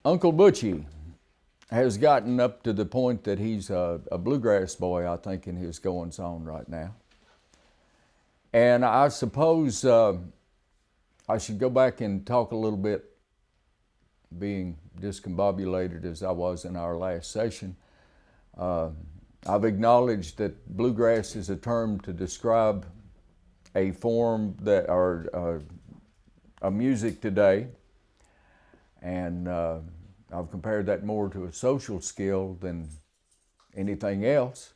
Uncle Butchie has gotten up to the point that he's a bluegrass boy, I think, in his goings on right now. And I suppose I should go back and talk a little bit, being discombobulated as I was in our last session. I've acknowledged that bluegrass is a term to describe a form that, or a music today, and I've compared that more to a social skill than anything else.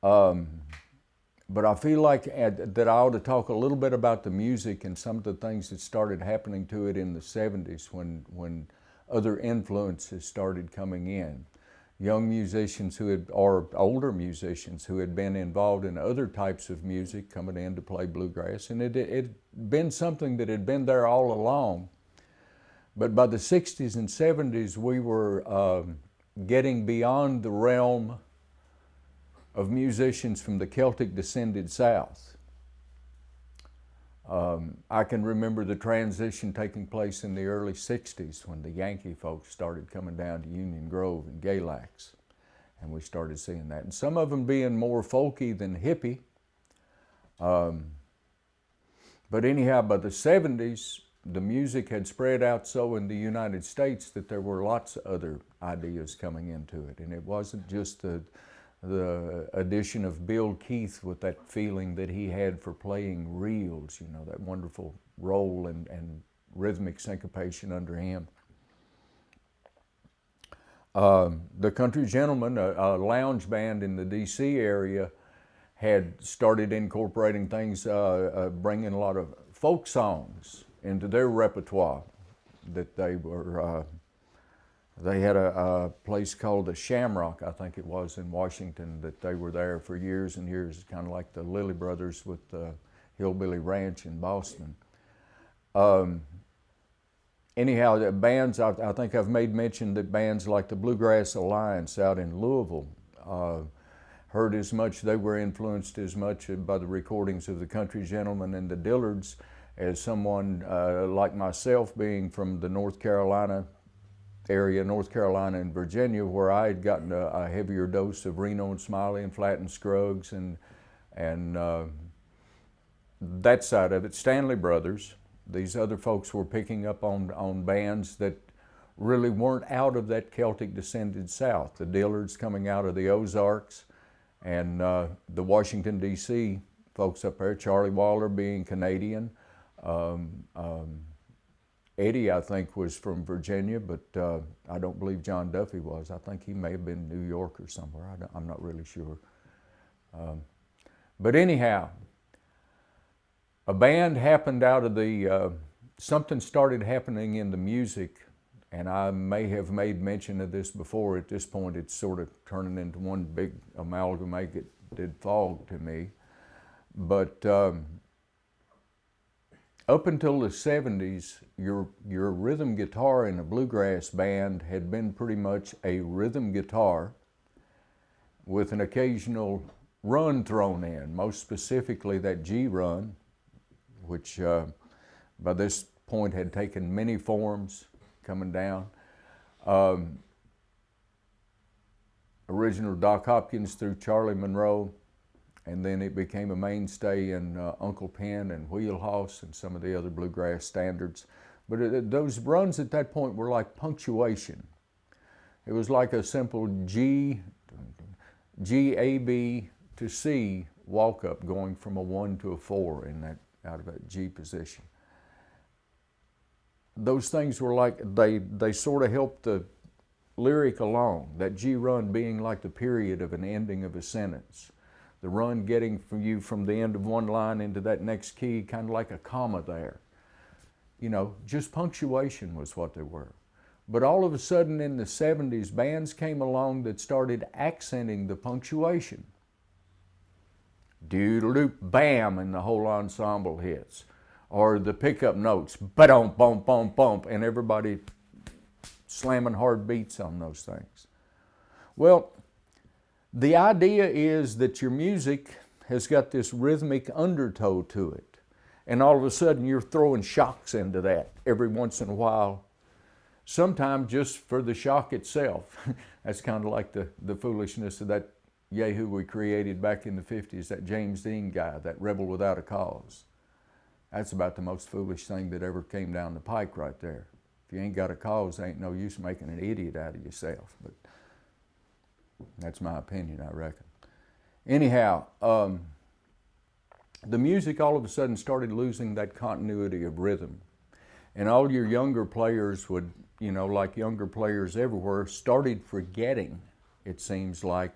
But I feel like that I ought to talk a little bit about the music and some of the things that started happening to it in the 70s when other influences started coming in. Young musicians or older musicians who had been involved in other types of music coming in to play bluegrass. And it had been something that had been there all along. But by the 60s and 70s, we were getting beyond the realm of musicians from the Celtic descended South. I can remember the transition taking place in the early 60s when the Yankee folks started coming down to Union Grove and Galax, and we started seeing that. And some of them being more folky than hippie. But anyhow, by the 70s, the music had spread out so in the United States that there were lots of other ideas coming into it. And it wasn't just the addition of Bill Keith with that feeling that he had for playing reels, you know, that wonderful roll and rhythmic syncopation under him. The Country Gentlemen, a lounge band in the DC area, had started incorporating things, bringing a lot of folk songs into their repertoire. That they had a place called the Shamrock, I think it was, in Washington, that they were there for years and years, kind of like the Lilly Brothers with the Hillbilly Ranch in Boston. Anyhow, the bands, I think I've made mention that bands like the Bluegrass Alliance out in Louisville heard as much, they were influenced as much by the recordings of the Country Gentlemen and the Dillards as someone like myself, being from the North Carolina area, North Carolina and Virginia, where I had gotten a heavier dose of Reno and Smiley and Flatt and Scruggs and that side of it. Stanley Brothers, these other folks were picking up on bands that really weren't out of that Celtic descended South. The Dillards coming out of the Ozarks, and the Washington, D.C. folks up there, Charlie Waller being Canadian. Eddie, I think, was from Virginia, but I don't believe John Duffy was. I think he may have been New York or somewhere. I'm not really sure. But anyhow, a band happened out of the, something started happening in the music, and I may have made mention of this before. At this point, it's sort of turning into one big amalgamated fog to me. But up until the 70s, your rhythm guitar in a bluegrass band had been pretty much a rhythm guitar with an occasional run thrown in, most specifically that G run, which by this point had taken many forms coming down. Original Doc Hopkins through Charlie Monroe, and then it became a mainstay in Uncle Penn and Wheelhouse and some of the other bluegrass standards. But those runs at that point were like punctuation. It was like a simple G, A, B to C walk up, going from a 1 to a 4 in that, out of that G position. Those things were like, they sort of helped the lyric along, that G run being like the period of an ending of a sentence. The run getting from you from the end of one line into that next key, kind of like a comma there. You know, just punctuation was what they were. But all of a sudden in the 70s, bands came along that started accenting the punctuation. Doodle-doop, bam, and the whole ensemble hits. Or the pickup notes, ba-dum, bum, bum, bump, and everybody slamming hard beats on those things. Well, the idea is that your music has got this rhythmic undertow to it. And all of a sudden you're throwing shocks into that every once in a while. Sometimes just for the shock itself. That's kind of like the foolishness of that yahoo we created back in the 50s, that James Dean guy, that rebel without a cause. That's about the most foolish thing that ever came down the pike right there. If you ain't got a cause, there ain't no use making an idiot out of yourself. But that's my opinion, I reckon. Anyhow, the music all of a sudden started losing that continuity of rhythm. And all your younger players would, like younger players everywhere, started forgetting, it seems like,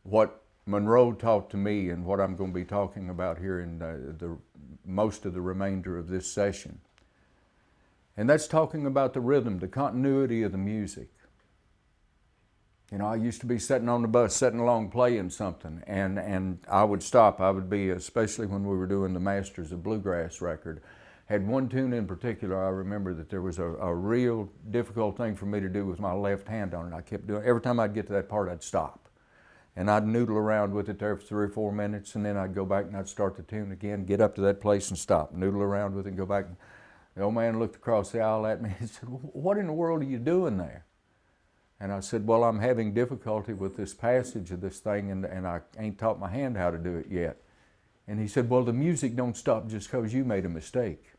what Monroe taught to me and what I'm going to be talking about here in the most of the remainder of this session. And that's talking about the rhythm, the continuity of the music. I used to be sitting on the bus, sitting along playing something, and I would stop. I would be, especially when we were doing the Masters of Bluegrass record, had one tune in particular. I remember that there was a real difficult thing for me to do with my left hand on it. I kept doing it. Every time I'd get to that part, I'd stop. And I'd noodle around with it there for 3 or 4 minutes, and then I'd go back and I'd start the tune again, get up to that place and stop, noodle around with it and go back. The old man looked across the aisle at me and said, "What in the world are you doing there?" And I said, "Well, I'm having difficulty with this passage of this thing, and I ain't taught my hand how to do it yet." And he said, "Well, the music don't stop just because you made a mistake."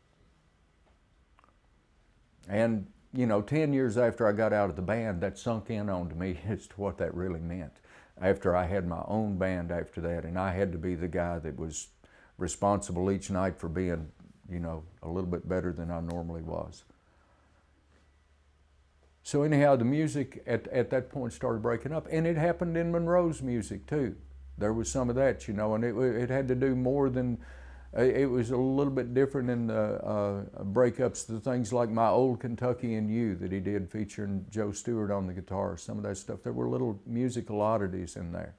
And, 10 years after I got out of the band, that sunk in onto me as to what that really meant. After I had my own band after that, and I had to be the guy that was responsible each night for being, a little bit better than I normally was. So anyhow, the music at that point started breaking up, and it happened in Monroe's music too. There was some of that, and it had to do more than, it was a little bit different in the breakups to things like My Old Kentucky and You that he did featuring Joe Stewart on the guitar, some of that stuff. There were little musical oddities in there.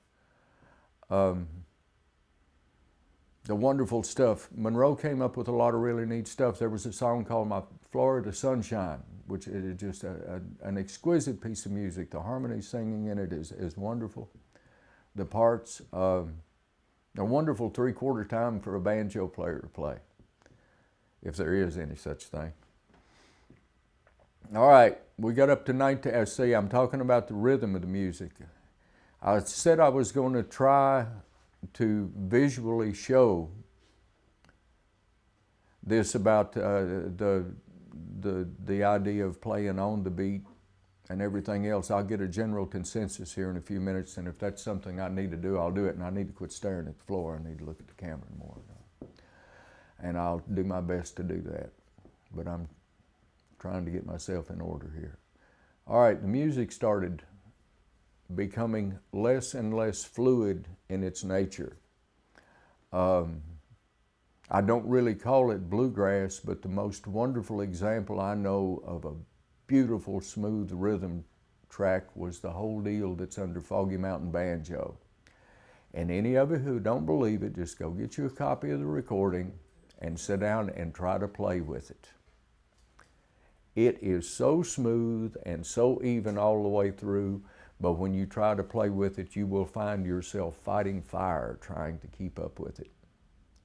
The wonderful stuff. Monroe came up with a lot of really neat stuff. There was a song called My Florida Sunshine, which is just an exquisite piece of music. The harmony singing in it is wonderful. The parts, a wonderful 3/4 time for a banjo player to play, if there is any such thing. All right, we got up to 19, see, I'm talking about the rhythm of the music. I said I was going to try to visually show this about the idea of playing on the beat and everything else. I'll get a general consensus here in a few minutes, and if that's something I need to do, I'll do it, and I need to quit staring at the floor. I need to look at the camera more. And I'll do my best to do that, but I'm trying to get myself in order here. All right, the music started becoming less and less fluid in its nature. I don't really call it bluegrass, but the most wonderful example I know of a beautiful, smooth rhythm track was the whole deal that's under Foggy Mountain Banjo. And any of you who don't believe it, just go get you a copy of the recording and sit down and try to play with it. It is so smooth and so even all the way through, but when you try to play with it, you will find yourself fighting fire trying to keep up with it.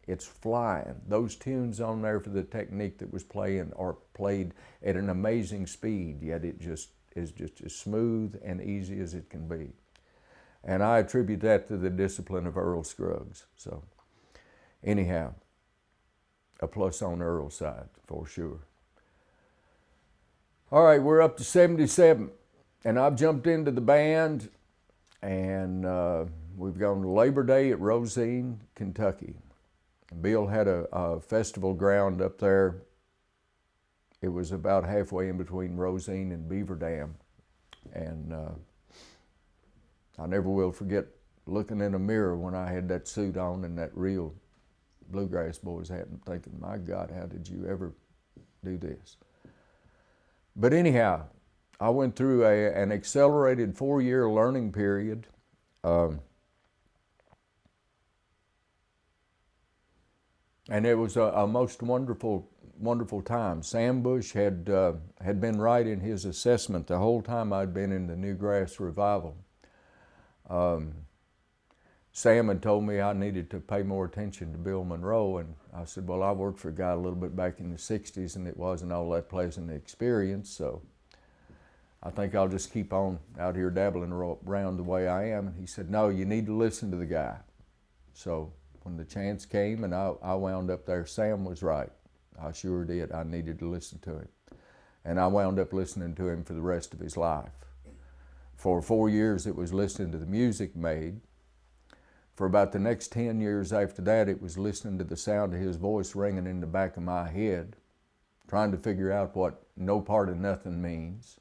It's flying. Those tunes on there for the technique that was playing are played at an amazing speed, yet it just is just as smooth and easy as it can be. And I attribute that to the discipline of Earl Scruggs. So anyhow, a plus on Earl's side for sure. All right, we're up to 77, and I've jumped into the band, and we've gone to Labor Day at Rosine, Kentucky. Bill had a festival ground up there. It was about halfway in between Rosine and Beaver Dam. And I never will forget looking in a mirror when I had that suit on and that real Bluegrass Boys hat and thinking, my God, how did you ever do this? But anyhow, I went through an accelerated 4-year learning period. And it was a most wonderful, wonderful time. Sam Bush had been right in his assessment the whole time I'd been in the New Grass Revival. Sam had told me I needed to pay more attention to Bill Monroe, and I said, well, I worked for a guy a little bit back in the 60s, and it wasn't all that pleasant experience, so I think I'll just keep on out here dabbling around the way I am. And he said, no, you need to listen to the guy. So when the chance came and I wound up there, Sam was right. I sure did. I needed to listen to him. And I wound up listening to him for the rest of his life. For 4 years, it was listening to the music made. For about the next 10 years after that, it was listening to the sound of his voice ringing in the back of my head, trying to figure out what no part of nothing means.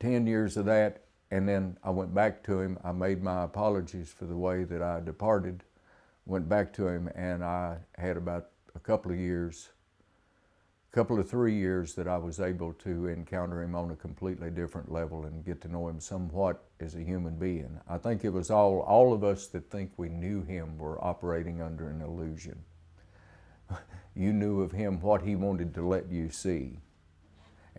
10 years of that, and then I went back to him. I made my apologies for the way that I departed, went back to him, and I had about a couple of 3 years that I was able to encounter him on a completely different level and get to know him somewhat as a human being. I think it was all of us that think we knew him were operating under an illusion. You knew of him what he wanted to let you see.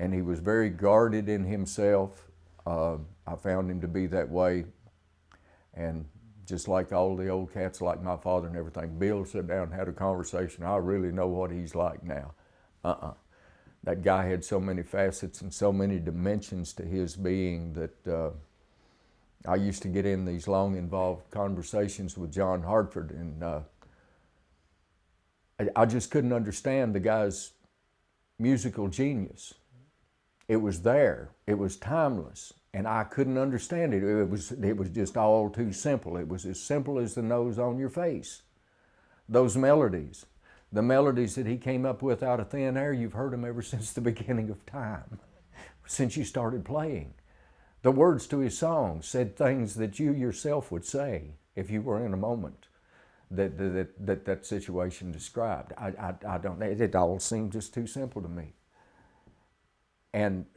And he was very guarded in himself. I found him to be that way. And just like all the old cats, like my father and everything, Bill sat down and had a conversation. I really know what he's like now. That guy had so many facets and so many dimensions to his being that I used to get in these long, involved conversations with John Hartford, and I just couldn't understand the guy's musical genius. It was there. It was timeless, and I couldn't understand it. It was just all too simple. It was as simple as the nose on your face. Those melodies. The melodies that he came up with out of thin air, you've heard them ever since the beginning of time, since you started playing. The words to his songs said things that you yourself would say if you were in a moment that situation described. I don't, it all seemed just too simple to me. And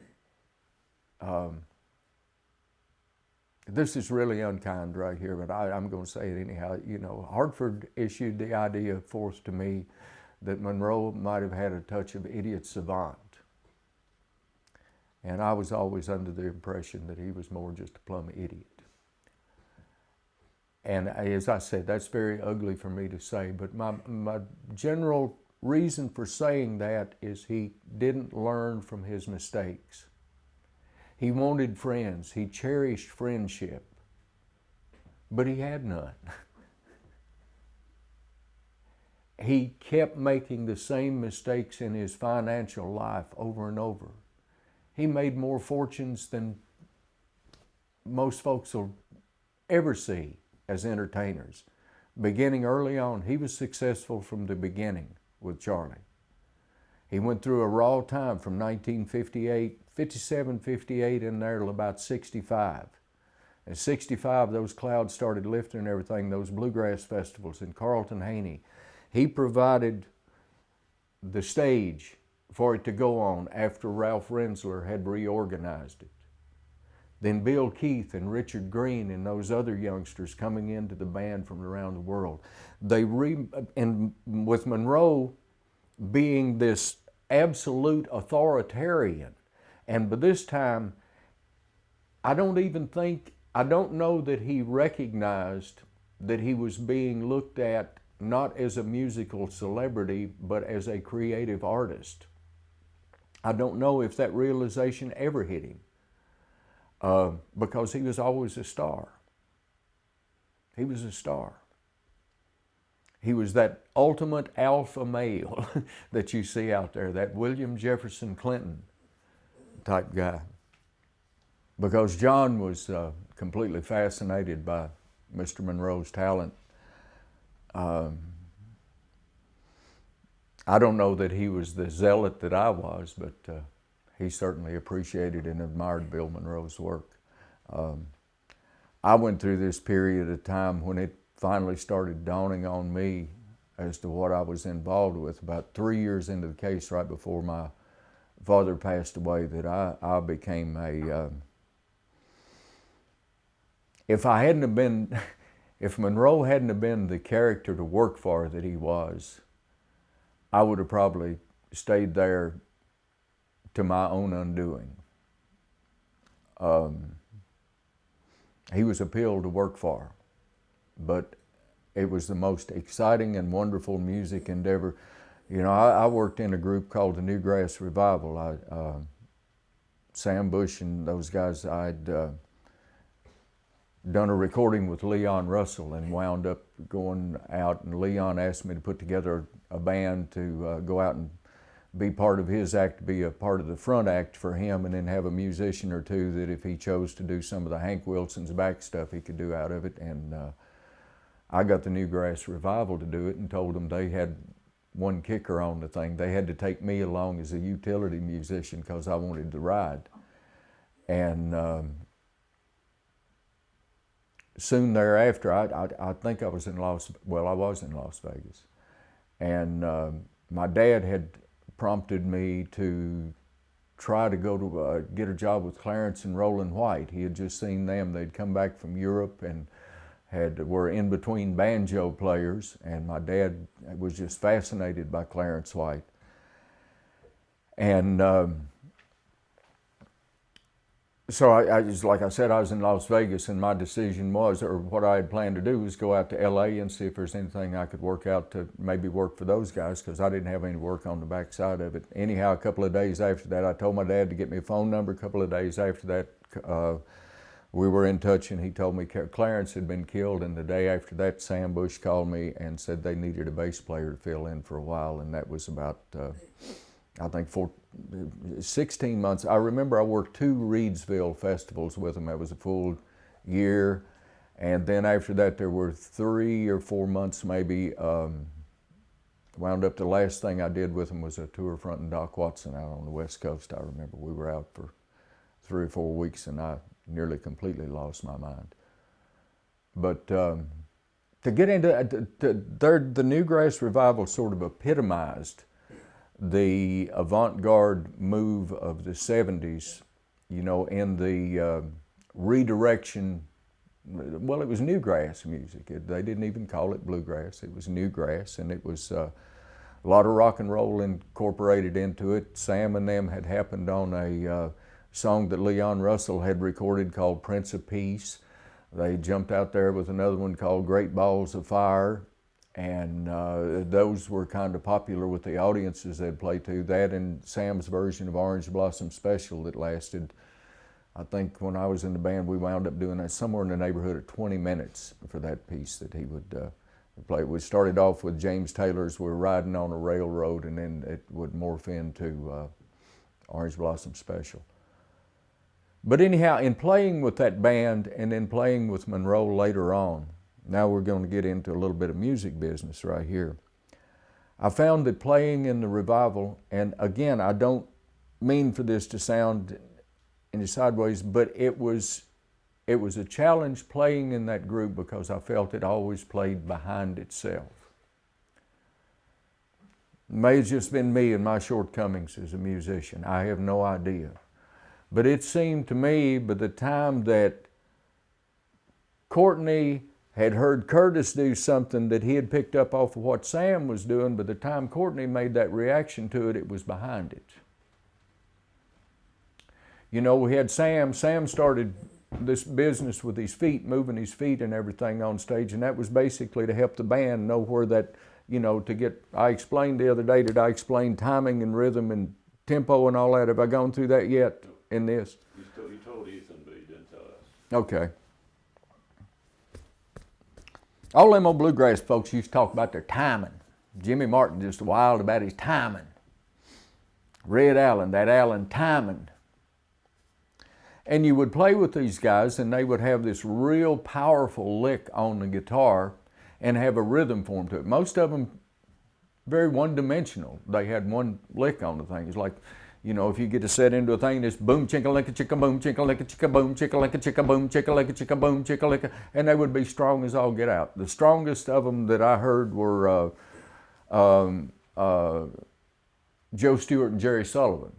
this is really unkind right here, but I'm going to say it anyhow. You know, Hartford issued the idea forth to me that Monroe might have had a touch of idiot savant. And I was always under the impression that he was more just a plumb idiot. And as I said, that's very ugly for me to say, but my general reason for saying that is he didn't learn from his mistakes. He wanted friends. He cherished friendship, but he had none. He kept making the same mistakes in his financial life over and over. He made more fortunes than most folks will ever see as entertainers. Beginning early on, he was successful from the beginning with Charlie. He went through a raw time from 1958, 57, 58 in there till about 65. At 65, those clouds started lifting and everything, those bluegrass festivals in Carlton Haney. He provided the stage for it to go on after Ralph Rensler had reorganized it. Then Bill Keith and Richard Green and those other youngsters coming into the band from around the world. And with Monroe being this absolute authoritarian, and by this time, I don't know that he recognized that he was being looked at not as a musical celebrity, but as a creative artist. I don't know if that realization ever hit him, because he was always a star. He was a star. He was that ultimate alpha male that you see out there, that William Jefferson Clinton type guy. Because John was completely fascinated by Mr. Monroe's talent. I don't know that he was the zealot that I was, but he certainly appreciated and admired Bill Monroe's work. I went through this period of time when it finally started dawning on me as to what I was involved with. About 3 years into the case, right before my father passed away that I became if I hadn't have been, if Monroe hadn't have been the character to work for that he was, I would have probably stayed there to my own undoing. He was a pill to work for, but it was the most exciting and wonderful music endeavor. You know, I worked in a group called the Newgrass Revival. Sam Bush and those guys, I'd done a recording with Leon Russell and wound up going out, and Leon asked me to put together a band to go out and be part of his act, be a part of the front act for him, and then have a musician or two that if he chose to do some of the Hank Wilson's back stuff, he could do out of it. And I got the Newgrass Revival to do it and told them they had one kicker on the thing. They had to take me along as a utility musician because I wanted to ride. And soon thereafter, I think I was in Las Vegas. And my dad had prompted me to try to go to get a job with Clarence and Roland White. He had just seen them. They'd come back from Europe and were in between banjo players, and my dad was just fascinated by Clarence White. And so I just, like I said, I was in Las Vegas, and my decision was, or what I had planned to do was go out to LA and see if there's anything I could work out to maybe work for those guys, because I didn't have any work on the backside of it. Anyhow, a couple of days after that, I told my dad to get me a phone number. A couple of days after that, we were in touch, and he told me Clarence had been killed, and the day after that, Sam Bush called me and said they needed a bass player to fill in for a while, and that was about, I think, 16 months. I remember I worked 2 Reedsville festivals with them. That was a full year, and then after that, there were 3 or 4 months maybe. Wound up, the last thing I did with them was a tour fronting Doc Watson out on the West Coast. I remember we were out for 3 or 4 weeks, and I nearly completely lost my mind. But to get into the Newgrass Revival sort of epitomized the avant-garde move of the 70s, you know, in the redirection. Well, it was newgrass music. They didn't even call it bluegrass. It was newgrass, and it was a lot of rock and roll incorporated into it. Sam and them had happened on a song that Leon Russell had recorded called Prince of Peace. They jumped out there with another one called Great Balls of Fire, and those were kind of popular with the audiences they'd play to. That and Sam's version of Orange Blossom Special that lasted, I think when I was in the band, we wound up doing that somewhere in the neighborhood of 20 minutes for that piece that he would play. We started off with James Taylor's We're Riding on a Railroad, and then it would morph into Orange Blossom Special. But anyhow, in playing with that band and then playing with Monroe later on, now we're going to get into a little bit of music business right here. I found that playing in the revival, and again, I don't mean for this to sound any sideways, but it was a challenge playing in that group because I felt it always played behind itself. It may have just been me and my shortcomings as a musician. I have no idea. But it seemed to me by the time that Courtney had heard Curtis do something that he had picked up off of what Sam was doing, by the time Courtney made that reaction to it, it was behind it. You know, we had Sam started this business with his feet, moving his feet and everything on stage, and that was basically to help the band know where that, you know, to get, I explained the other day, did I explain timing and rhythm and tempo and all that? Have I gone through that yet in this? You told Ethan, but you didn't tell us. Okay. All them old bluegrass folks used to talk about their timing. Jimmy Martin just wild about his timing. Red Allen, that Allen timing. And you would play with these guys, and they would have this real powerful lick on the guitar and have a rhythm form to it. Most of them very one-dimensional. They had one lick on the thing. It's like, you know, if you get to set into a thing, it's boom, chicka-licka, chicka, boom, chicka-licka, chicka, boom, chicka-licka, chicka, boom, chicka-licka, chicka, boom, chicka-licka, and they would be strong as all get out. The strongest of them that I heard were Joe Stewart and Jerry Sullivan.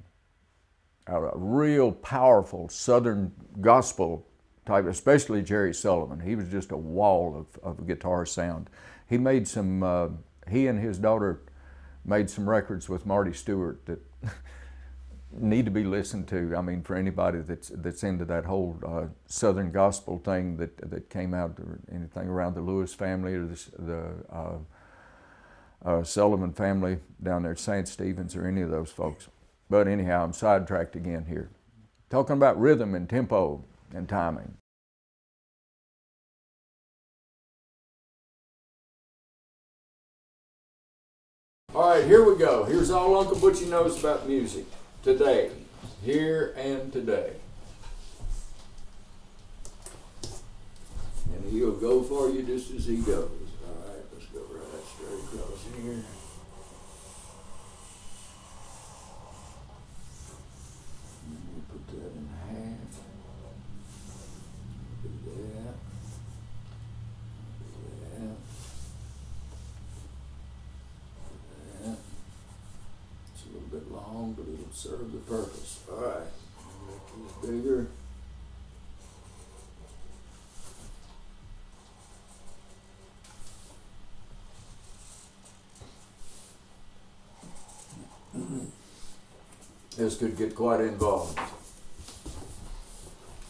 a real powerful Southern gospel type, especially Jerry Sullivan. He was just a wall of guitar sound. He made some, he and his daughter made some records with Marty Stewart that need to be listened to. I mean, for anybody that's into that whole Southern gospel thing that came out, or anything around the Lewis family or the Sullivan family down there at St. Stephen's, or any of those folks. But anyhow, I'm sidetracked again here. Talking about rhythm and tempo and timing. All right, here we go. Here's all Uncle Butchie knows about music today, here and today. And he'll go for you just as he goes. All right, let's go right straight across here. Put that in half. Do that. Do that. That. It's a little bit long, but it'll serve the purpose. All right, make this bigger. This could get quite involved.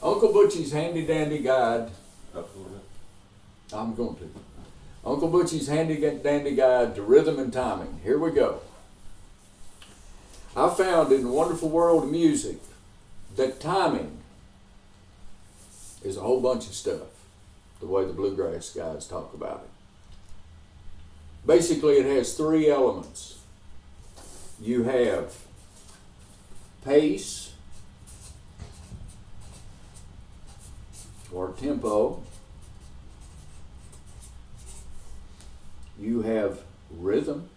Uncle Butchie's handy dandy guide. I'm going to. Uncle Butchie's handy dandy guide to rhythm and timing. Here we go. I found in the wonderful world of music that timing is a whole bunch of stuff, the way the bluegrass guys talk about it. Basically, it has three elements. You have pace or tempo. You have rhythm.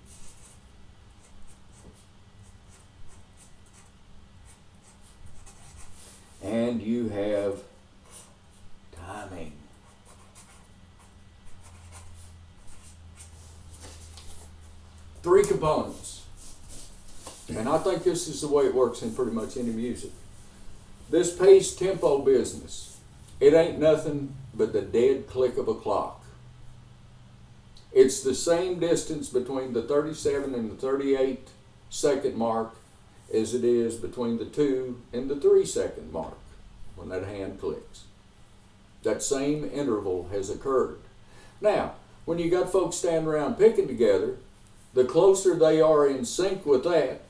And you have timing. Three components. And I think this is the way it works in pretty much any music. This pace tempo business, it ain't nothing but the dead click of a clock. It's the same distance between the 37 and the 38 second mark as it is between the 2 and the 3 second mark when that hand clicks. That same interval has occurred. Now, when you got folks standing around picking together, the closer they are in sync with that,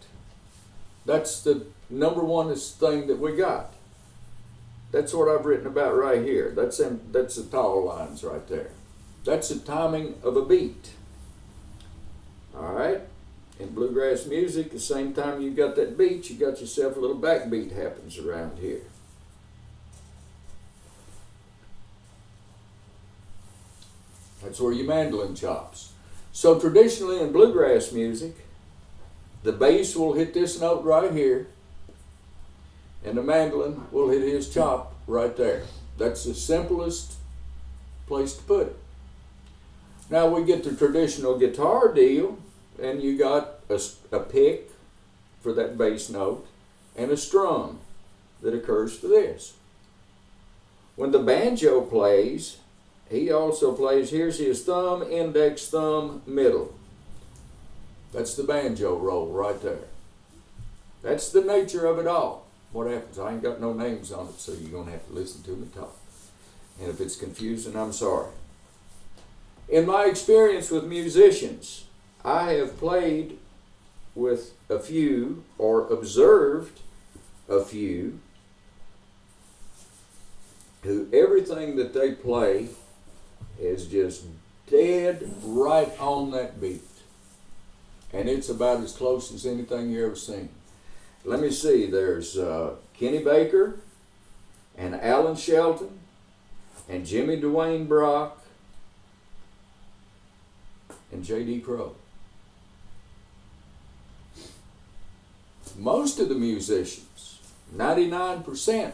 that's the number one thing that we got. That's what I've written about right here. That's the tall lines right there. That's the timing of a beat. All right? In bluegrass music, the same time you got that beat, you got yourself a little backbeat happens around here. That's where your mandolin chops. So traditionally in bluegrass music, the bass will hit this note right here, and the mandolin will hit his chop right there. That's the simplest place to put it. Now we get the traditional guitar deal, and you got a pick for that bass note and a strum that occurs to this. When the banjo plays, he also plays, here's his thumb, index, thumb, middle. That's the banjo roll right there. That's the nature of it all. What happens? I ain't got no names on it, so you're going to have to listen to me talk. And if it's confusing, I'm sorry. In my experience with musicians, I have played with a few or observed a few who everything that they play is just dead right on that beat. And it's about as close as anything you ever seen. Let me see, there's Kenny Baker and Alan Shelton and Jimmy Dwayne Brock and J.D. Crowe. Most of the musicians, 99%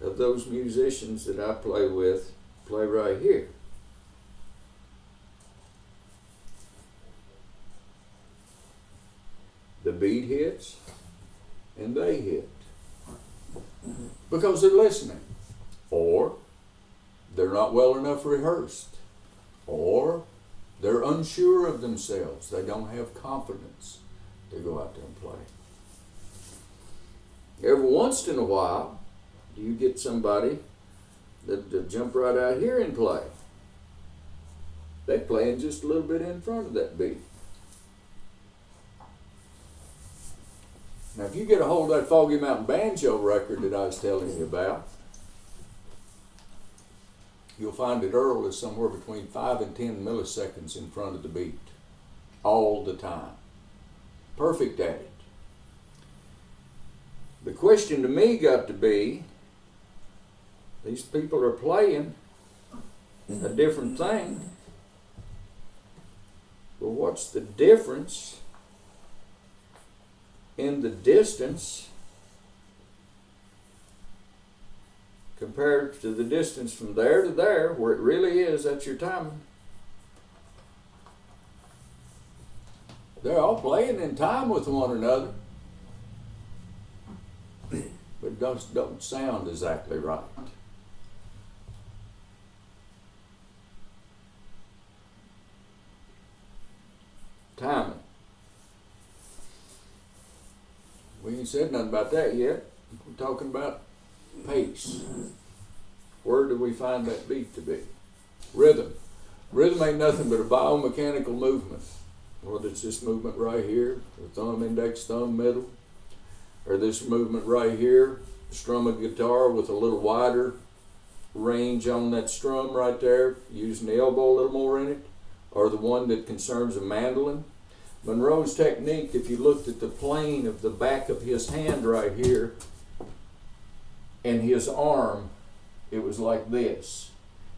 of those musicians that I play with, play right here. The beat hits and they hit. because they're listening, or they're not well enough rehearsed, or they're unsure of themselves. They don't have confidence to go out there and play. Every once in a while, you get somebody that jump right out here and play. They're playing just a little bit in front of that beat. Now, if you get a hold of that Foggy Mountain Banjo record that I was telling you about, you'll find that Earl is somewhere between 5 and 10 milliseconds in front of the beat all the time. Perfect at it. The question to me got to be, these people are playing a different thing, but what's the difference in the distance compared to the distance from there to there, where it really is, that's your timing? They're all playing in time with one another, but don't sound exactly right. Timing. We ain't said nothing about that yet. We're talking about pace. Where do we find that beat to be? Rhythm. Rhythm ain't nothing but a biomechanical movement. Whether it's this movement right here, the thumb, index, thumb, middle, or this movement right here, strum a guitar with a little wider range on that strum right there, using the elbow a little more in it, or the one that concerns a mandolin. Monroe's technique, if you looked at the plane of the back of his hand right here and his arm, it was like this.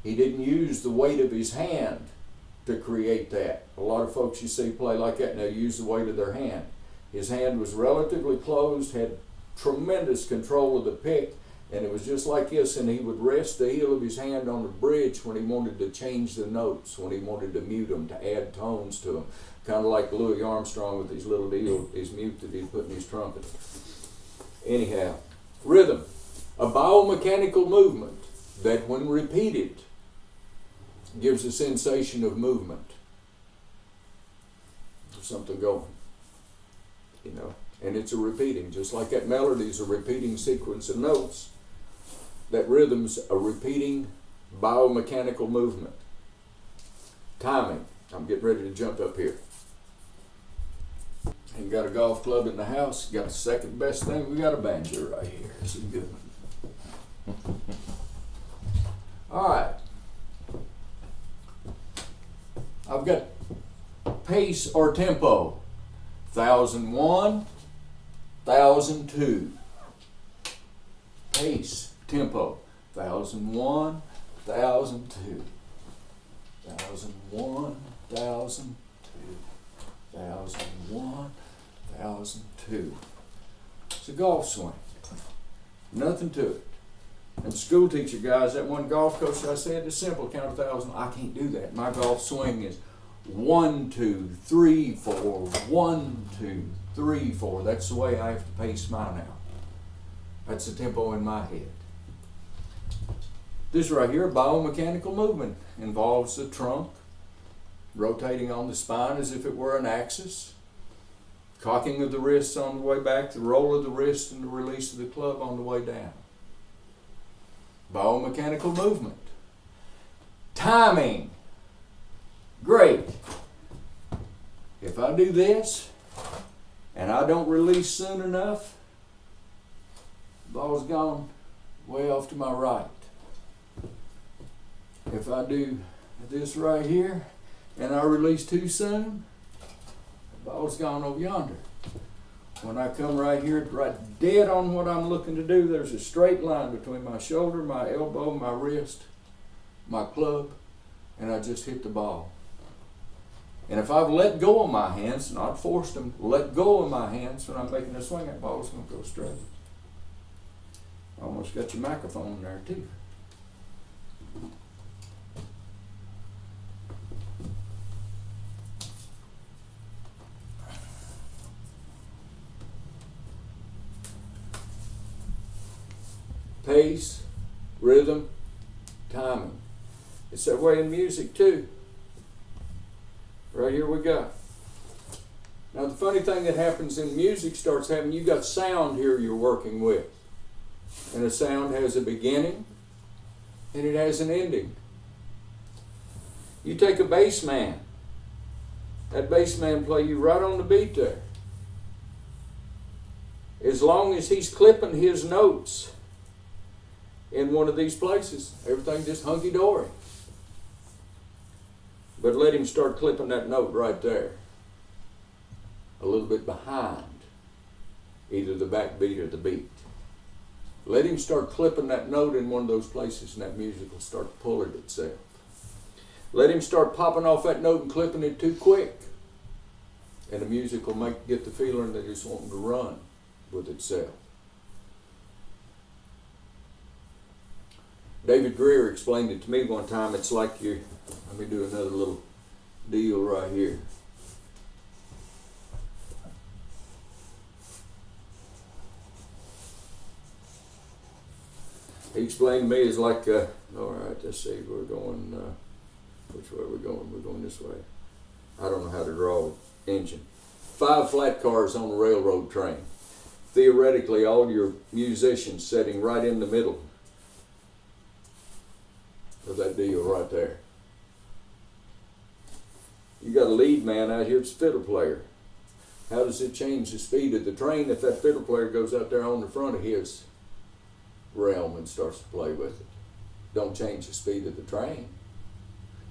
He didn't use the weight of his hand to create that. A lot of folks you see play like that and they use the weight of their hand. His hand was relatively closed, had tremendous control of the pick, and it was just like this, and he would rest the heel of his hand on the bridge when he wanted to change the notes, when he wanted to mute them, to add tones to them. Kind of like Louis Armstrong with his little deal, his mute that he'd put in his trumpet. Anyhow, rhythm, a biomechanical movement that when repeated gives a sensation of movement. There's something going, you know, and it's a repeating, just like that melody is a repeating sequence of notes. That rhythm's a repeating biomechanical movement. Timing. I'm getting ready to jump up here. Ain't got a golf club in the house. Got the second best thing. We got a banjo right here. It's a good one. All right. I've got pace or tempo. 1001, 1002. Pace, tempo. 1001, 1002. 1001, 1002. 1001, 1002. It's a golf swing. Nothing to it. And school teacher guys, that one golf coach I said, it's simple, count 1,000. I can't do that. My golf swing is 1, 2, 3, 4, 1, 2, 3, 4. That's the way I have to pace mine out. That's the tempo in my head. This right here, biomechanical movement, involves the trunk rotating on the spine as if it were an axis, cocking of the wrists on the way back, the roll of the wrist, and the release of the club on the way down. Biomechanical movement. Timing. Great. If I do this and I don't release soon enough, the ball's gone way off to my right. If I do this right here and I release too soon, the ball's gone over yonder. When I come right here, right dead on what I'm looking to do, there's a straight line between my shoulder, my elbow, my wrist, my club, and I just hit the ball. And if I've let go of my hands, not forced them, let go of my hands when I'm making a swing, that ball's going to go straight. Almost got your microphone there too. pace, rhythm, timing. It's that way in music too. Right here we go. Now the funny thing that happens in music starts happening, you got sound here you're working with. And a sound has a beginning and it has an ending. You take a bass man. That bass man play you right on the beat there. As long as he's clipping his notes in one of these places, everything just hunky-dory. But let him start clipping that note right there, a little bit behind either the backbeat or the beat. Let him start clipping that note in one of those places and that music will start pulling itself. Let him start popping off that note and clipping it too quick, and the music will get the feeling that it's wanting to run with itself. David Greer explained it to me one time. It's like let me do another little deal right here. He explained to me it's like, all right, let's see, we're going, which way are we going? We're going this way. I don't know how to draw an engine. 5 flat cars on a railroad train. Theoretically, all your musicians sitting right in the middle of that deal right there. You got a lead man out here, it's a fiddle player. How does it change the speed of the train if that fiddle player goes out there on the front of his realm and starts to play with it? Don't change the speed of the train.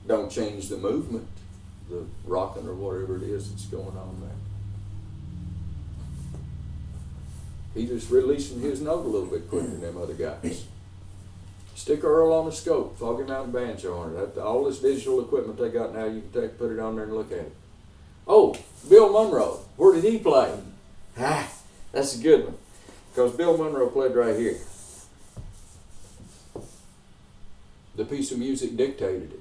Don't change the movement, the rocking or whatever it is that's going on there. He's just releasing his note a little bit quicker than them other guys. Stick Earl on a scope, Foggy Mountain Banjo on it. All this digital equipment they got now, you can put it on there and look at it. Oh, Bill Monroe, where did he play? That's a good one, because Bill Monroe played right here. The piece of music dictated it.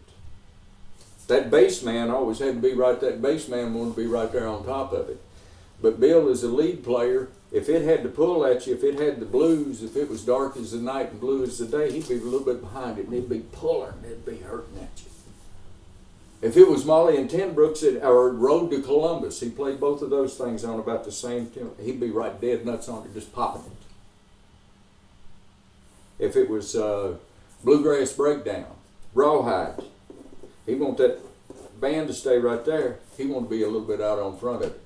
That bass man always had to be right, that bass man wanted to be right there on top of it. But Bill is a lead player. If it had to pull at you, if it had the blues, if it was dark as the night and blue as the day, he'd be a little bit behind it and he'd be pulling, it'd be hurting at you. If it was Molly and Ten Brooks or Road to Columbus, he played both of those things on about the same time. He'd be right dead nuts on it, just popping it. If it was Bluegrass Breakdown, Rawhide, he want that band to stay right there. He want to be a little bit out on front of it.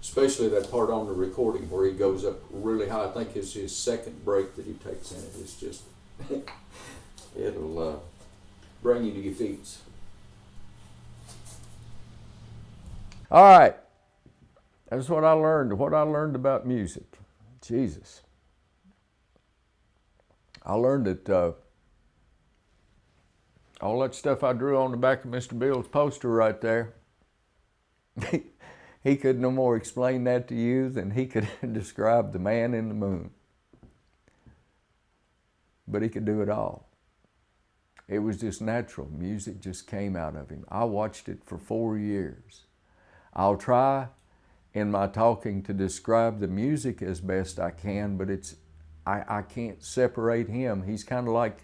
Especially that part on the recording where he goes up really high. I think it's his second break that he takes in it. It's just, it'll bring you to your feet. All right. That's what I learned. What I learned about music. Jesus. I learned that all that stuff I drew on the back of Mr. Bill's poster right there, he could no more explain that to you than he could describe the man in the moon. But he could do it all. It was just natural. Music just came out of him. I watched it for 4 years. I'll try in my talking to describe the music as best I can, but I can't separate him. He's kind of like,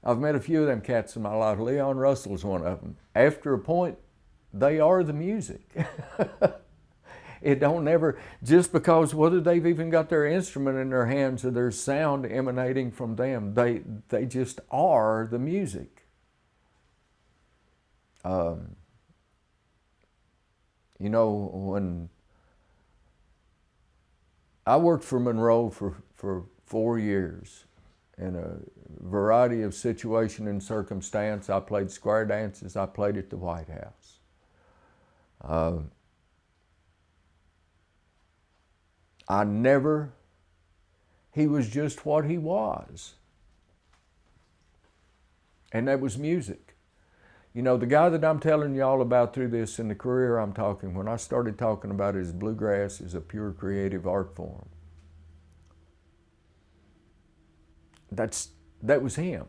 I've met a few of them cats in my life. Leon Russell's one of them. After a point, they are the music. It don't never, just because whether they've even got their instrument in their hands or their sound emanating from them, they just are the music. You know, when I worked for Monroe for 4 years in a variety of situation and circumstance. I played square dances. I played at the White House. He was just what he was. And that was music. You know, the guy that I'm telling you all about through this in the career I'm talking, when I started talking about it as bluegrass is a pure creative art form. That was him.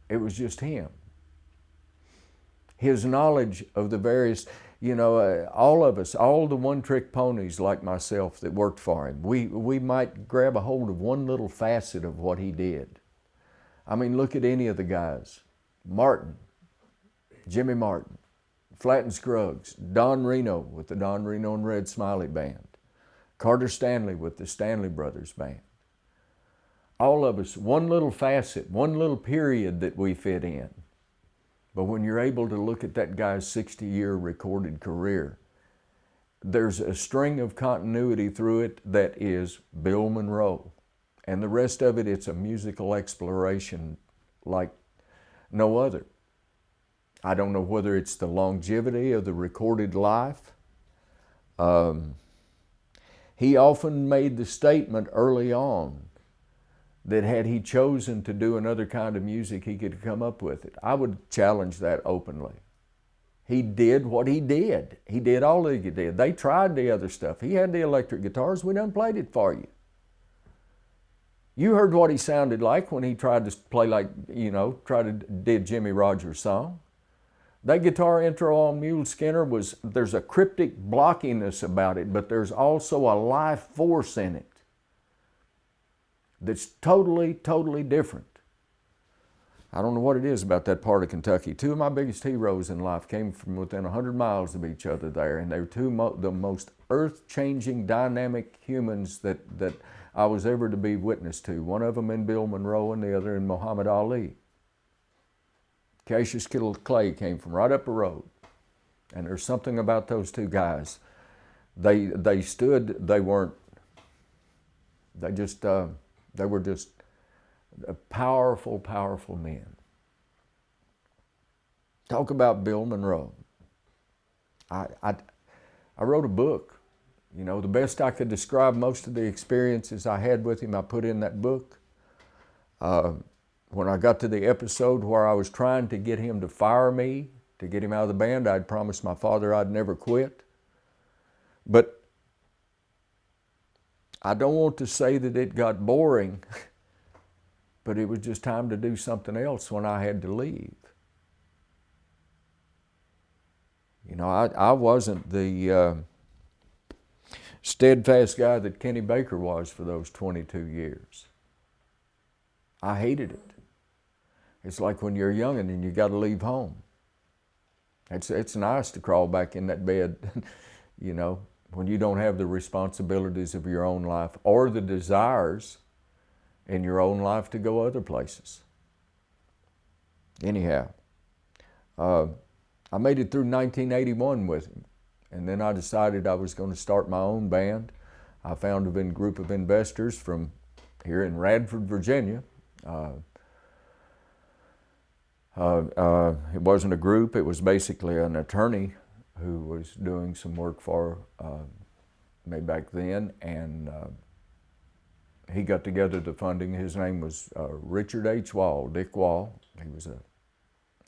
It was just him. His knowledge of the various, you know, all of us, all the one-trick ponies like myself that worked for him, we might grab a hold of one little facet of what he did. I mean, look at any of the guys. Martin, Jimmy Martin, Flatt and Scruggs, Don Reno with the Don Reno and Red Smiley Band, Carter Stanley with the Stanley Brothers Band. All of us, one little facet, one little period that we fit in. But when you're able to look at that guy's 60-year recorded career, there's a string of continuity through it that is Bill Monroe. And the rest of it, it's a musical exploration like no other. I don't know whether it's the longevity of the recorded life. He often made the statement early on that had he chosen to do another kind of music, he could come up with it. I would challenge that openly. He did what he did. He did all that he did. They tried the other stuff. He had the electric guitars. We done played it for you. You heard what he sounded like when he tried to play like, did Jimmy Rogers' song. That guitar intro on Mule Skinner there's a cryptic blockiness about it, but there's also a life force in it that's totally, totally different. I don't know what it is about that part of Kentucky. Two of my biggest heroes in life came from within 100 miles of each other there, and they were the most earth-changing, dynamic humans that I was ever to be witness to. One of them in Bill Monroe and the other in Muhammad Ali. Cassius Clay came from right up the road. And there's something about those two guys. They were just powerful, powerful men. Talk about Bill Monroe. I wrote a book. The best I could describe most of the experiences I had with him, I put in that book. When I got to the episode where I was trying to get him to fire me, to get him out of the band, I'd promised my father I'd never quit. But I don't want to say that it got boring, but it was just time to do something else when I had to leave. I wasn't the steadfast guy that Kenny Baker was for those 22 years. I hated it. It's like when you're young and you got to leave home. It's nice to crawl back in that bed, when you don't have the responsibilities of your own life or the desires in your own life to go other places. Anyhow, I made it through 1981 with him, and then I decided I was going to start my own band. I found a group of investors from here in Radford, Virginia. It wasn't a group, it was basically an attorney who was doing some work for me back then, and he got together the funding. His name was Richard H. Wall, Dick Wall. He was a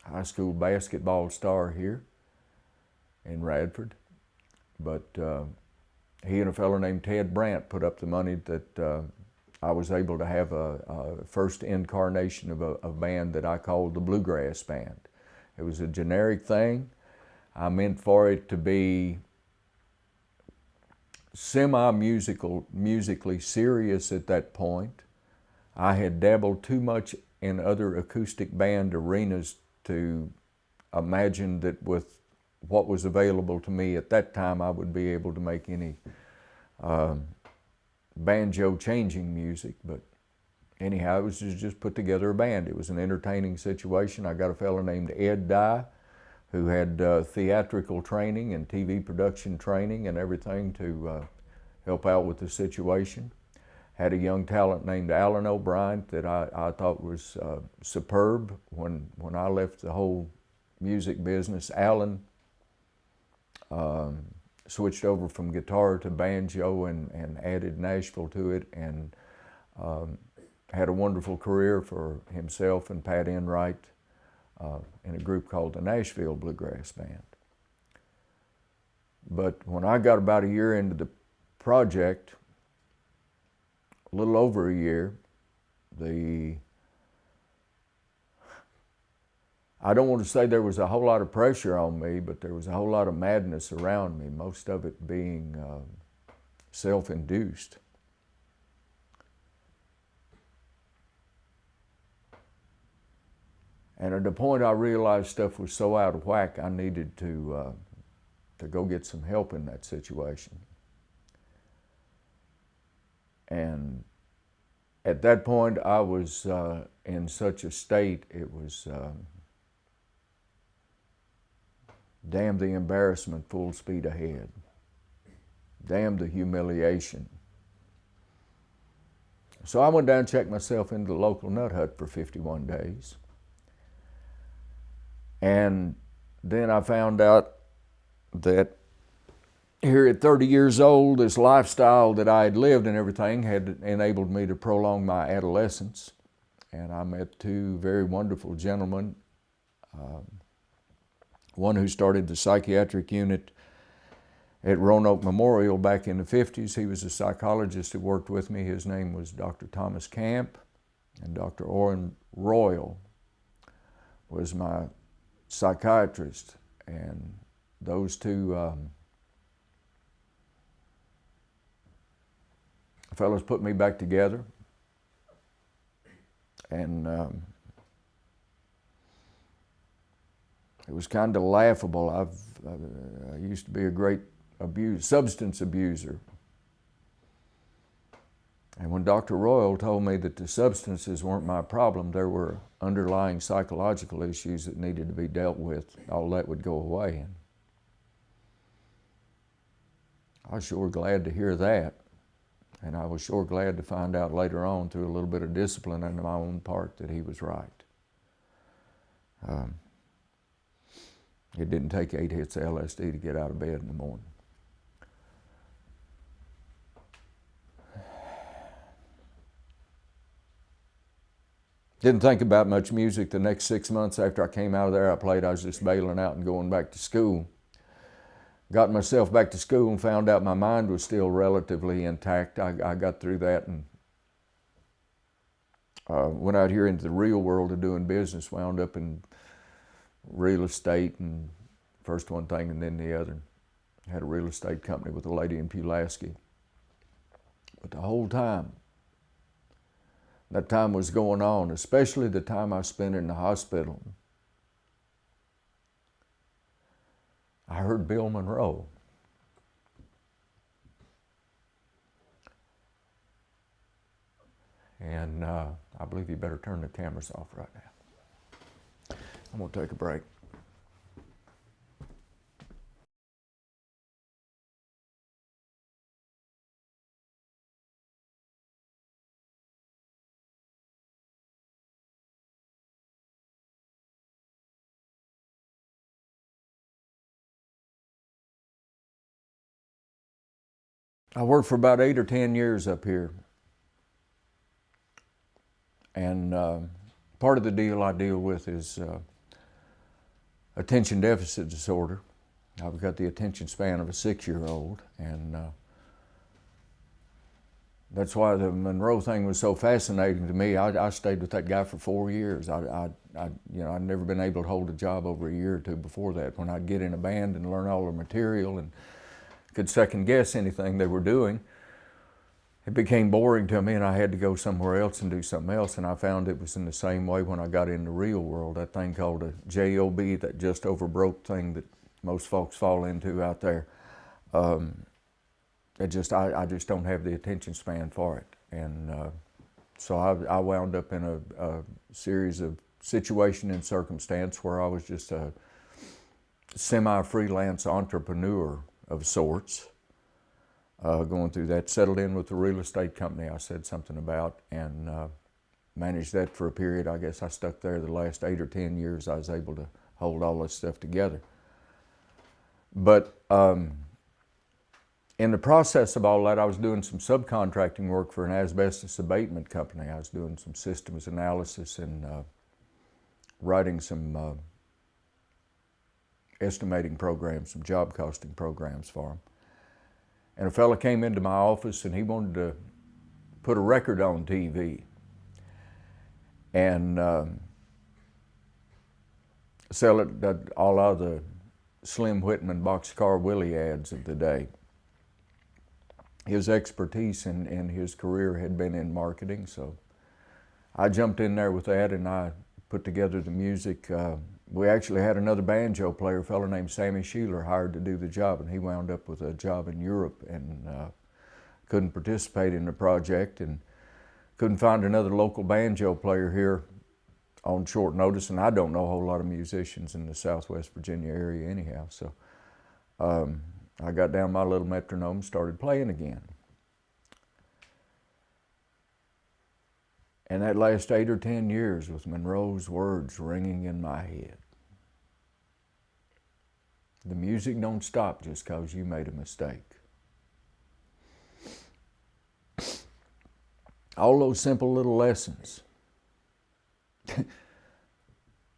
high school basketball star here in Radford. But he and a fellow named Ted Brandt put up the money that I was able to have a first incarnation of a band that I called the Bluegrass Band. It was a generic thing. I meant for it to be musically serious at that point. I had dabbled too much in other acoustic band arenas to imagine that with what was available to me at that time, I would be able to make any banjo changing music. But anyhow, it was just put together a band. It was an entertaining situation. I got a fellow named Ed Dye who had theatrical training and TV production training and everything to help out with the situation. Had a young talent named Alan O'Brien that I thought was superb when I left the whole music business. Alan switched over from guitar to banjo and added Nashville to it, and had a wonderful career for himself and Pat Enright in a group called the Nashville Bluegrass Band. But when I got about a year into the project, a little over a year, I don't want to say there was a whole lot of pressure on me, but there was a whole lot of madness around me, most of it being self-induced. And at the point I realized stuff was so out of whack, I needed to go get some help in that situation. And at that point, I was in such a state, it was damn the embarrassment, full speed ahead. Damn the humiliation. So I went down and checked myself into the local nut hut for 51 days. And then I found out that here at 30 years old, this lifestyle that I had lived and everything had enabled me to prolong my adolescence. And I met two very wonderful gentlemen. One who started the psychiatric unit at Roanoke Memorial back in the 50s. He was a psychologist who worked with me. His name was Dr. Thomas Camp, and Dr. Orrin Royal was my psychiatrist. And those two fellows put me back together. And it was kind of laughable. I used to be a great substance abuser. And when Dr. Royal told me that the substances weren't my problem, there were underlying psychological issues that needed to be dealt with, all that would go away. And I was sure glad to hear that. And I was sure glad to find out later on through a little bit of discipline on my own part that he was right. It didn't take 8 hits of LSD to get out of bed in the morning. Didn't think about much music. The next 6 months after I came out of there, I was just bailing out and going back to school. Got myself back to school and found out my mind was still relatively intact. I got through that and went out here into the real world of doing business, wound up in real estate, and first one thing and then the other. Had a real estate company with a lady in Pulaski. But the whole time, that time was going on, especially the time I spent in the hospital, I heard Bill Monroe. And I believe you better turn the cameras off right now. I'm going to take a break. I worked for about 8 or 10 years up here. And part of the deal I deal with is attention deficit disorder. I've got the attention span of a 6-year-old, and that's why the Monroe thing was so fascinating to me. I stayed with that guy for 4 years. I'd never been able to hold a job over a year or two before that. When I'd get in a band and learn all the material and could second guess anything they were doing, it became boring to me and I had to go somewhere else and do something else. And I found it was in the same way when I got in the real world. That thing called a job, that just over broke thing that most folks fall into out there. I just don't have the attention span for it. And so I wound up in a series of situation and circumstance where I was just a semi-freelance entrepreneur of sorts, going through that, settled in with the real estate company I said something about, and managed that for a period. I guess I stuck there the last 8 or 10 years. I was able to hold all this stuff together. But in the process of all that, I was doing some subcontracting work for an asbestos abatement company. I was doing some systems analysis and writing some estimating programs, some job costing programs for them. And a fella came into my office and he wanted to put a record on TV and sell it all out of the Slim Whitman Boxcar Willie ads of the day. His expertise in his career had been in marketing, so I jumped in there with that and I put together the music. We actually had another banjo player, a fellow named Sammy Sheeler, hired to do the job, and he wound up with a job in Europe and couldn't participate in the project and couldn't find another local banjo player here on short notice, and I don't know a whole lot of musicians in the Southwest Virginia area anyhow, so I got down my little metronome and started playing again. And that last 8 or 10 years with Monroe's words ringing in my head. The music don't stop just because you made a mistake. All those simple little lessons.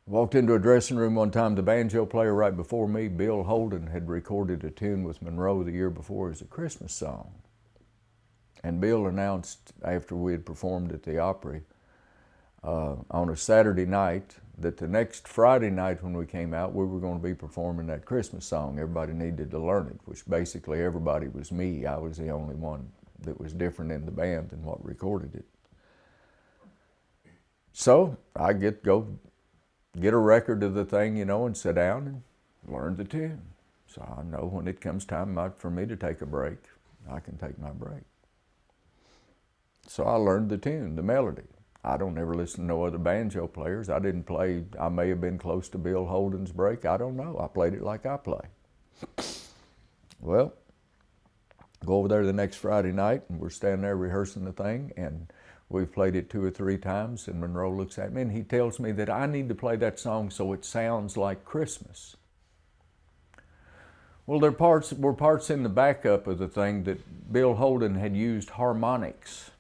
Walked into a dressing room one time, the banjo player right before me, Bill Holden, had recorded a tune with Monroe the year before as a Christmas song. And Bill announced after we had performed at the Opry on a Saturday night that the next Friday night when we came out, we were going to be performing that Christmas song. Everybody needed to learn it, which basically everybody was me. I was the only one that was different in the band than what recorded it. So I go get a record of the thing, and sit down and learn the tune. So I know when it comes time for me to take a break, I can take my break. So I learned the tune, the melody. I don't ever listen to no other banjo players. I didn't play, I may have been close to Bill Holden's break. I don't know. I played it like I play. Well, go over there the next Friday night and we're standing there rehearsing the thing, and we've played it 2 or 3 times, and Monroe looks at me and he tells me that I need to play that song so it sounds like Christmas. Well, there were parts in the backup of the thing that Bill Holden had used harmonics.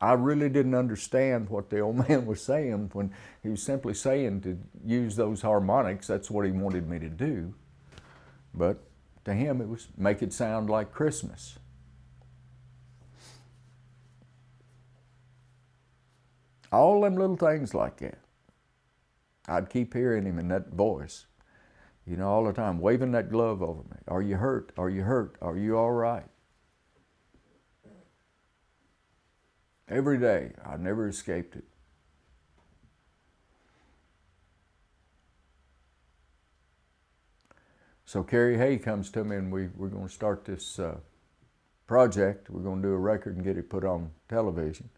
I really didn't understand what the old man was saying when he was simply saying to use those harmonics. That's what he wanted me to do. But to him, it was make it sound like Christmas. All them little things like that. I'd keep hearing him in that voice, all the time, waving that glove over me. Are you hurt? Are you hurt? Are you all right? Every day. I never escaped it. So Carrie Hay comes to me and we're going to start this project. We're going to do a record and get it put on television.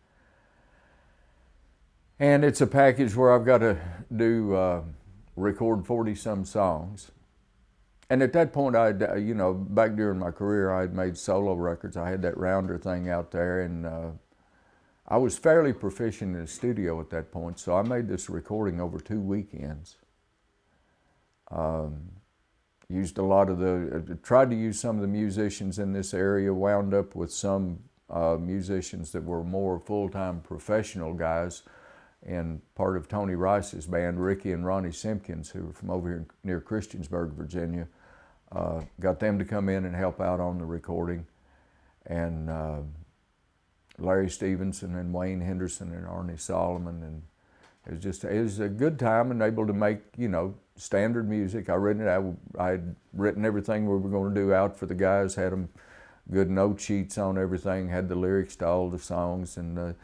And it's a package where I've got to record 40-some songs. And at that point, back during my career, I had made solo records. I had that rounder thing out there, and I was fairly proficient in the studio at that point, so I made this recording over 2 weekends. Used a lot of tried to use some of the musicians in this area, wound up with some musicians that were more full-time professional guys, and part of Tony Rice's band, Ricky and Ronnie Simpkins, who were from over here near Christiansburg, Virginia. Got them to come in and help out on the recording. And Larry Stevenson and Wayne Henderson and Arnie Solomon, and it was a good time and able to make standard music. I had written everything we were going to do out for the guys, had them good note sheets on everything, had the lyrics to all the songs, and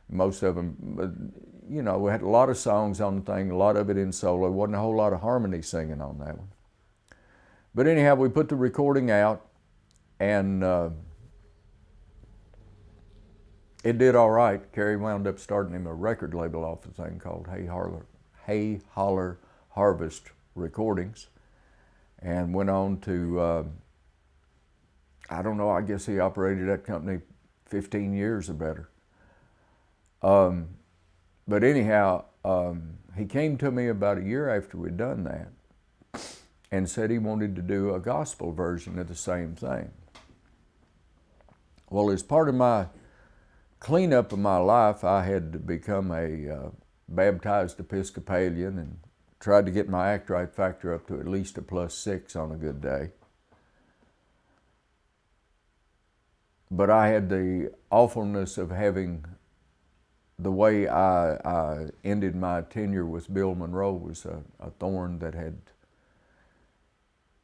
most of them, we had a lot of songs on the thing, a lot of it in solo. Wasn't a whole lot of harmony singing on that one. But anyhow, we put the recording out, and it did all right. Carrie wound up starting him a record label off the thing called Hay Holler Harvest Recordings, and went on to, I guess he operated that company 15 years or better. But anyhow, he came to me about a year after we'd done that and said he wanted to do a gospel version of the same thing. Well, as part of my cleanup of my life, I had to become a baptized Episcopalian and tried to get my act right factor up to at least a +6 on a good day. But I had the awfulness of having the way I ended my tenure with Bill Monroe was a thorn that had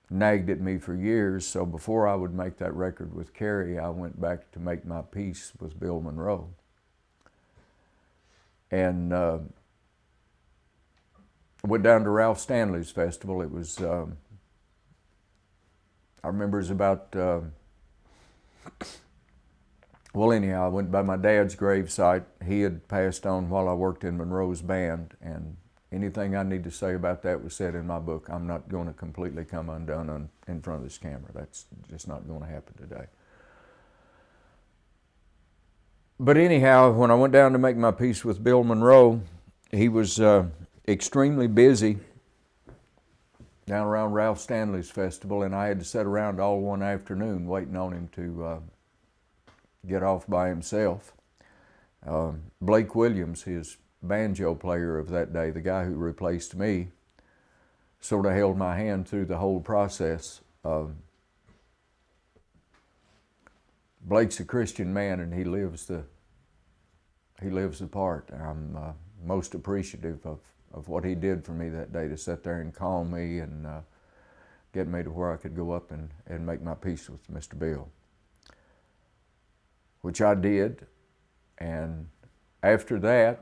nagged at me for years. So before I would make that record with Carrie, I went back to make my peace with Bill Monroe. And I went down to Ralph Stanley's festival. It was, I remember it was about, well, anyhow, I went by my dad's gravesite. He had passed on while I worked in Monroe's band, and anything I need to say about that was said in my book. I'm not going to completely come undone in front of this camera. That's just not going to happen today. But anyhow, when I went down to make my peace with Bill Monroe, he was extremely busy down around Ralph Stanley's festival, and I had to sit around all one afternoon waiting on him to get off by himself. Blake Williams, his banjo player of that day, the guy who replaced me, sort of held my hand through the whole process. Blake's a Christian man, and he lives the part. I'm most appreciative of what he did for me that day, to sit there and calm me and get me to where I could go up and make my peace with Mr. Bill, which I did. And after that,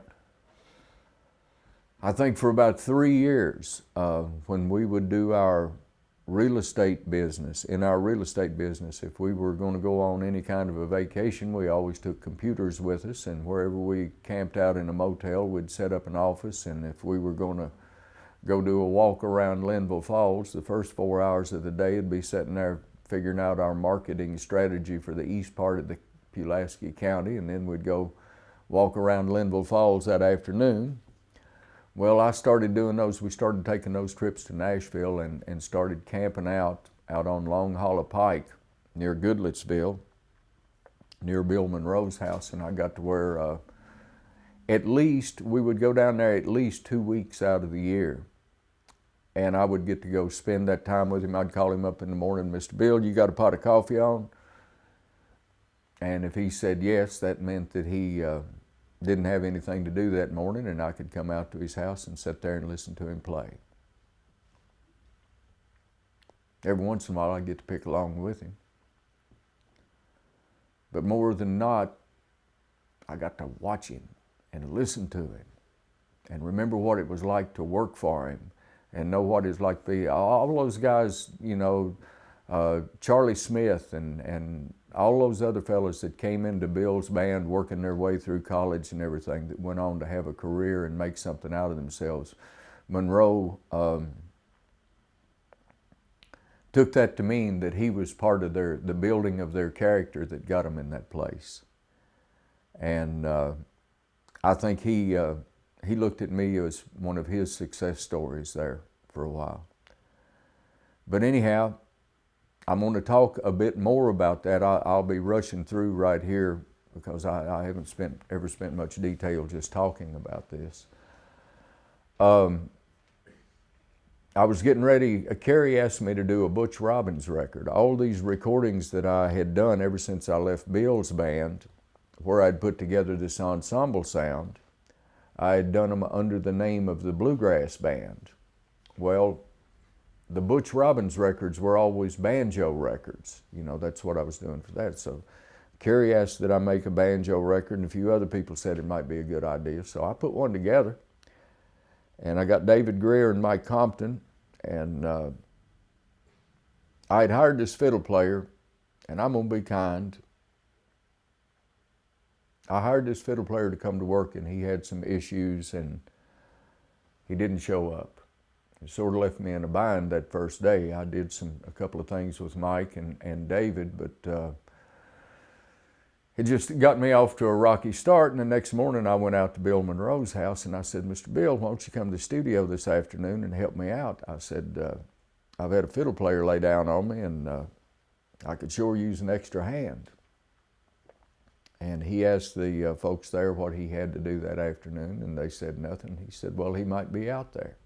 I think for about 3 years, when we would do our real estate business, if we were going to go on any kind of a vacation, we always took computers with us, and wherever we camped out in a motel, we'd set up an office. And if we were going to go do a walk around Linville Falls, the first 4 hours of the day would be sitting there figuring out our marketing strategy for the east part of the Pulaski County, and then we'd go walk around Linville Falls that afternoon. Well, I started doing those. We started taking those trips to Nashville and started camping out on Long Hollow Pike near Goodlettsville, near Bill Monroe's house. And I got to where we would go down there at least 2 weeks out of the year. And I would get to go spend that time with him. I'd call him up in the morning, Mr. Bill, you got a pot of coffee on? And if he said yes, that meant that he didn't have anything to do that morning, and I could come out to his house and sit there and listen to him play. Every once in a while I'd get to pick along with him. But more than not, I got to watch him and listen to him and remember what it was like to work for him and know what it's like to be. All those guys, you know, Charlie Smith and all those other fellows that came into Bill's band working their way through college and everything, that went on to have a career and make something out of themselves. Monroe took that to mean that he was part of the building of their character that got them in that place. And I think he looked at me as one of his success stories there for a while. But anyhow, I'm going to talk a bit more about that. I'll be rushing through right here because I haven't ever spent much detail just talking about this. I was getting ready. Carrie asked me to do a Butch Robins record. All these recordings that I had done ever since I left Bill's band, where I'd put together this ensemble sound, I had done them under the name of the Bluegrass Band. Well, the Butch Robins records were always banjo records. You know, that's what I was doing for that. So Carrie asked that I make a banjo record, and a few other people said it might be a good idea. So I put one together, and I got David Greer and Mike Compton, and I had hired this fiddle player, and I'm going to be kind. I hired this fiddle player to come to work, and he had some issues, and he didn't show up. It sort of left me in a bind that first day. I did a couple of things with Mike and David, but it just got me off to a rocky start. And the next morning I went out to Bill Monroe's house and I said, Mr. Bill, why don't you come to the studio this afternoon and help me out? I said, I've had a fiddle player lay down on me, and I could sure use an extra hand. And he asked the folks there what he had to do that afternoon, and they said nothing. He said, well, he might be out there.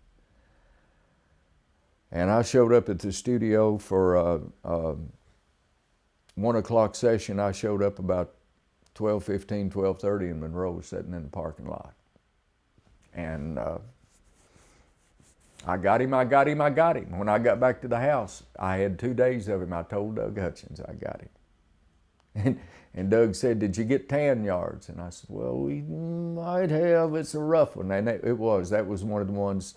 And I showed up at the studio for a 1 o'clock session. I showed up about 12:15, 12:30, and Monroe was sitting in the parking lot. And I got him. When I got back to the house, I had 2 days of him. I told Doug Hutchins I got him. And Doug said, did you get tan yards? And I said, well, we might have. It's a rough one. And it was. That was one of the ones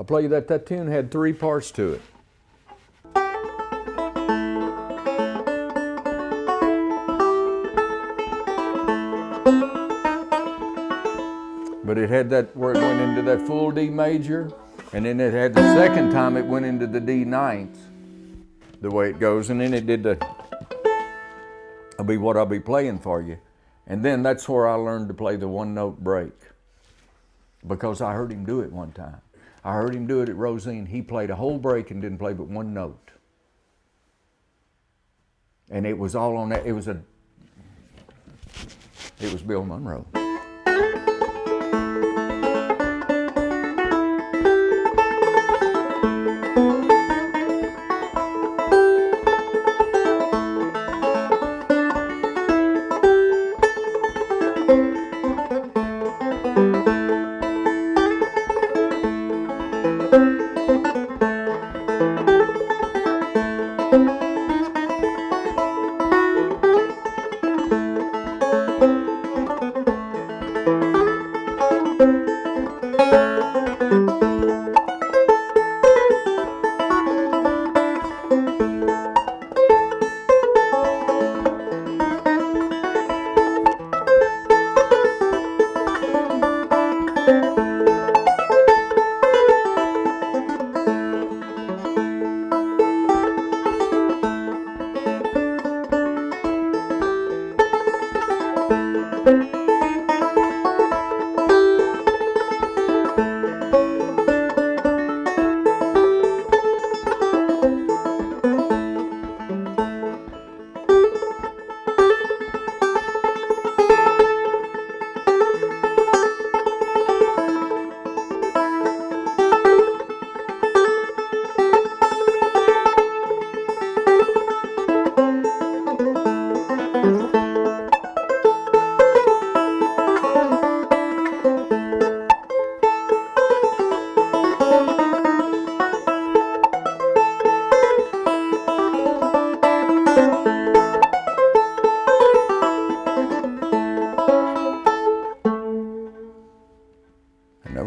I'll play you that tune had 3 parts to it. But it had that where it went into that full D major, and then it had the second time it went into the D ninth, the way it goes, and then it did I'll be what I'll be playing for you. And then that's where I learned to play the 1-note break, because I heard him do it one time. I heard him do it at Rosine. He played a whole break and didn't play but 1 note. And it was all on that. It was Bill Monroe.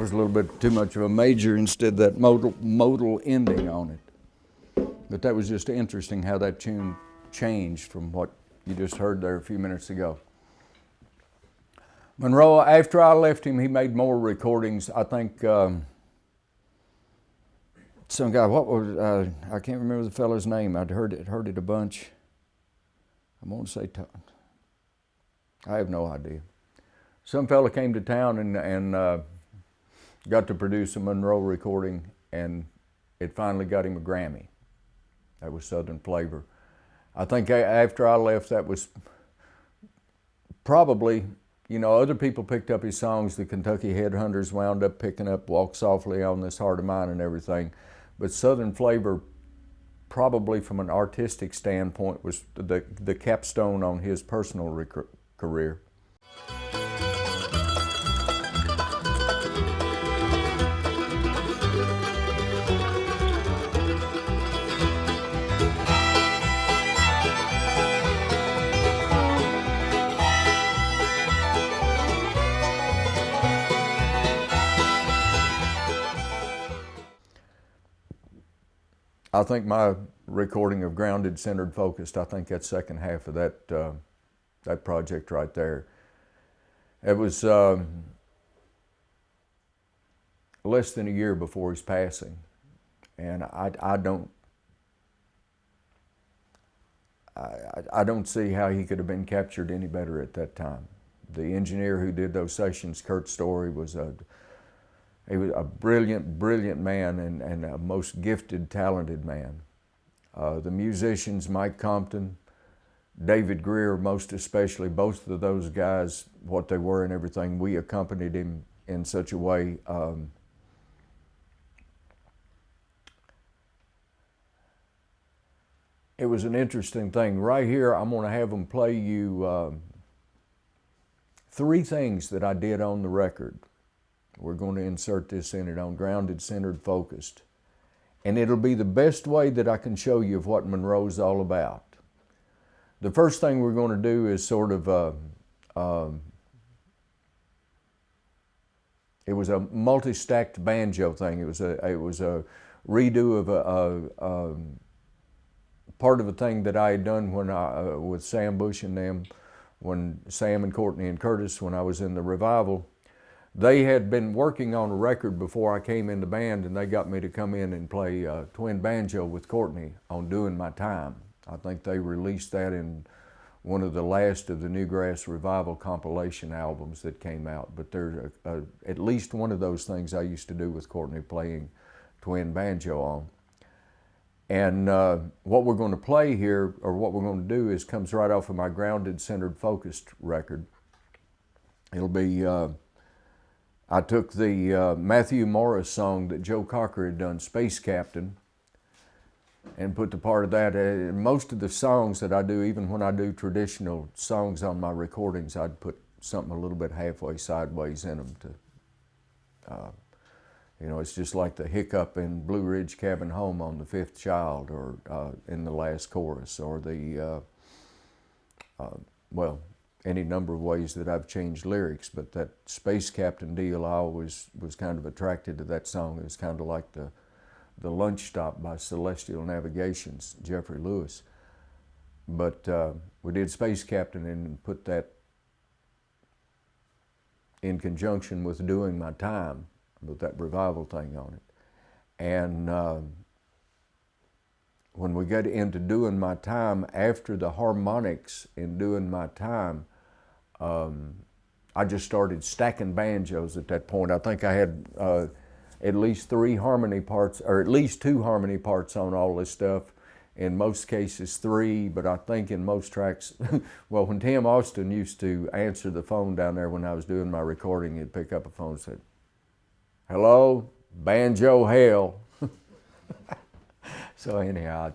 A little bit too much of a major instead of that modal ending on it. But that was just interesting how that tune changed from what you just heard there a few minutes ago. Monroe, after I left him, he made more recordings. I think some guy, I can't remember the fellow's name. I'd heard it a bunch. I'm going to say, I have no idea. Some fella came to town and got to produce a Monroe recording, and it finally got him a Grammy. That was Southern Flavor. I think after I left, that was probably, other people picked up his songs. The Kentucky Headhunters wound up picking up Walk Softly on This Heart of Mine and everything. But Southern Flavor, probably from an artistic standpoint, was the capstone on his personal career. I think my recording of Grounded, Centered, Focused, I think that second half of that project right there. It was less than a year before his passing, and I don't see how he could have been captured any better at that time. The engineer who did those sessions, Kurt Story, he was a brilliant man and a most gifted, talented man. The musicians, Mike Compton, David Greer most especially, both of those guys, what they were and everything, we accompanied him in such a way. It was an interesting thing. Right here, I'm going to have them play you 3 things that I did on the record. We're going to insert this in it on Grounded, Centered, Focused. And it'll be the best way that I can show you of what Monroe's all about. The first thing we're going to do is sort of It was a multi-stacked banjo thing. It was a redo of a part of a thing that I had done when with Sam Bush and them, when Sam and Courtney and Curtis, when I was in the revival. They had been working on a record before I came in the band, and they got me to come in and play twin banjo with Courtney on Doing My Time. I think they released that in one of the last of the Newgrass Revival compilation albums that came out. But there's at least one of those things I used to do with Courtney, playing twin banjo on. And what we're going to play here, or what we're going to do, is comes right off of my Grounded, Centered, Focused record. It'll be, I took the Matthew Morris song that Joe Cocker had done, Space Captain, and put the part of that. Most of the songs that I do, even when I do traditional songs on my recordings, I'd put something a little bit halfway sideways in them to, you know, it's just like the hiccup in Blue Ridge Cabin Home on The Fifth Child, or in the last chorus, or the, well, any number of ways that I've changed lyrics. But that Space Captain deal, I always was kind of attracted to that song. It was kind of like the Lunch Stop by Celestial Navigation's Jeffrey Lewis. But we did Space Captain and put that in conjunction with Doing My Time, with that revival thing on it. And when we got into Doing My Time, after the harmonics in Doing My Time, I just started stacking banjos at that point. I think I had at least 3 harmony parts, or at least 2 harmony parts on all this stuff. In most cases 3, but I think in most tracks, well, when Tim Austin used to answer the phone down there when I was doing my recording, he'd pick up a phone and say, "Hello, banjo hell." So anyhow,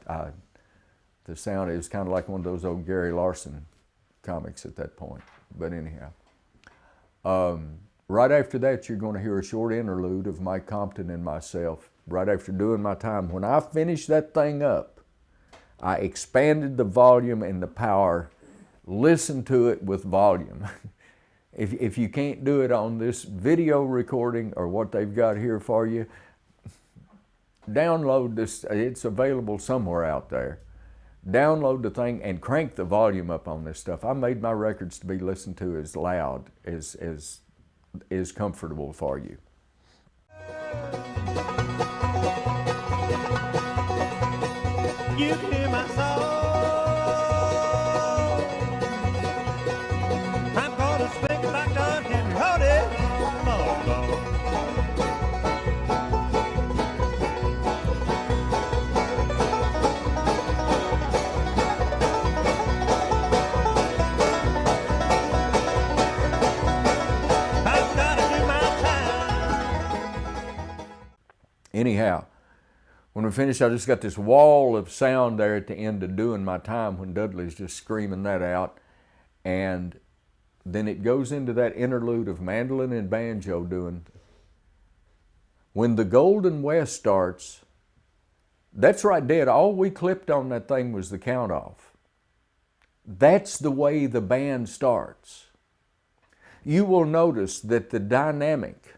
the sound, it was kind of like one of those old Gary Larson comics at that point. But anyhow, right after that, you're going to hear a short interlude of Mike Compton and myself. Right after Doing My Time, when I finished that thing up, I expanded the volume and the power. Listen to it with volume. If you can't do it on this video recording or what they've got here for you, download this. It's available somewhere out there. Download the thing and crank the volume up on this stuff. I made my records to be listened to as loud as is comfortable for you. You can hear my soul. I'm gonna speak like Don Henry. Hold it. I've gotta do my time. Anyhow, when we finished, I just got this wall of sound there at the end of Doing My Time when Dudley's just screaming that out. And then it goes into that interlude of mandolin and banjo doing. When the Golden West starts, that's right dead. All we clipped on that thing was the count off. That's the way the band starts. You will notice that the dynamic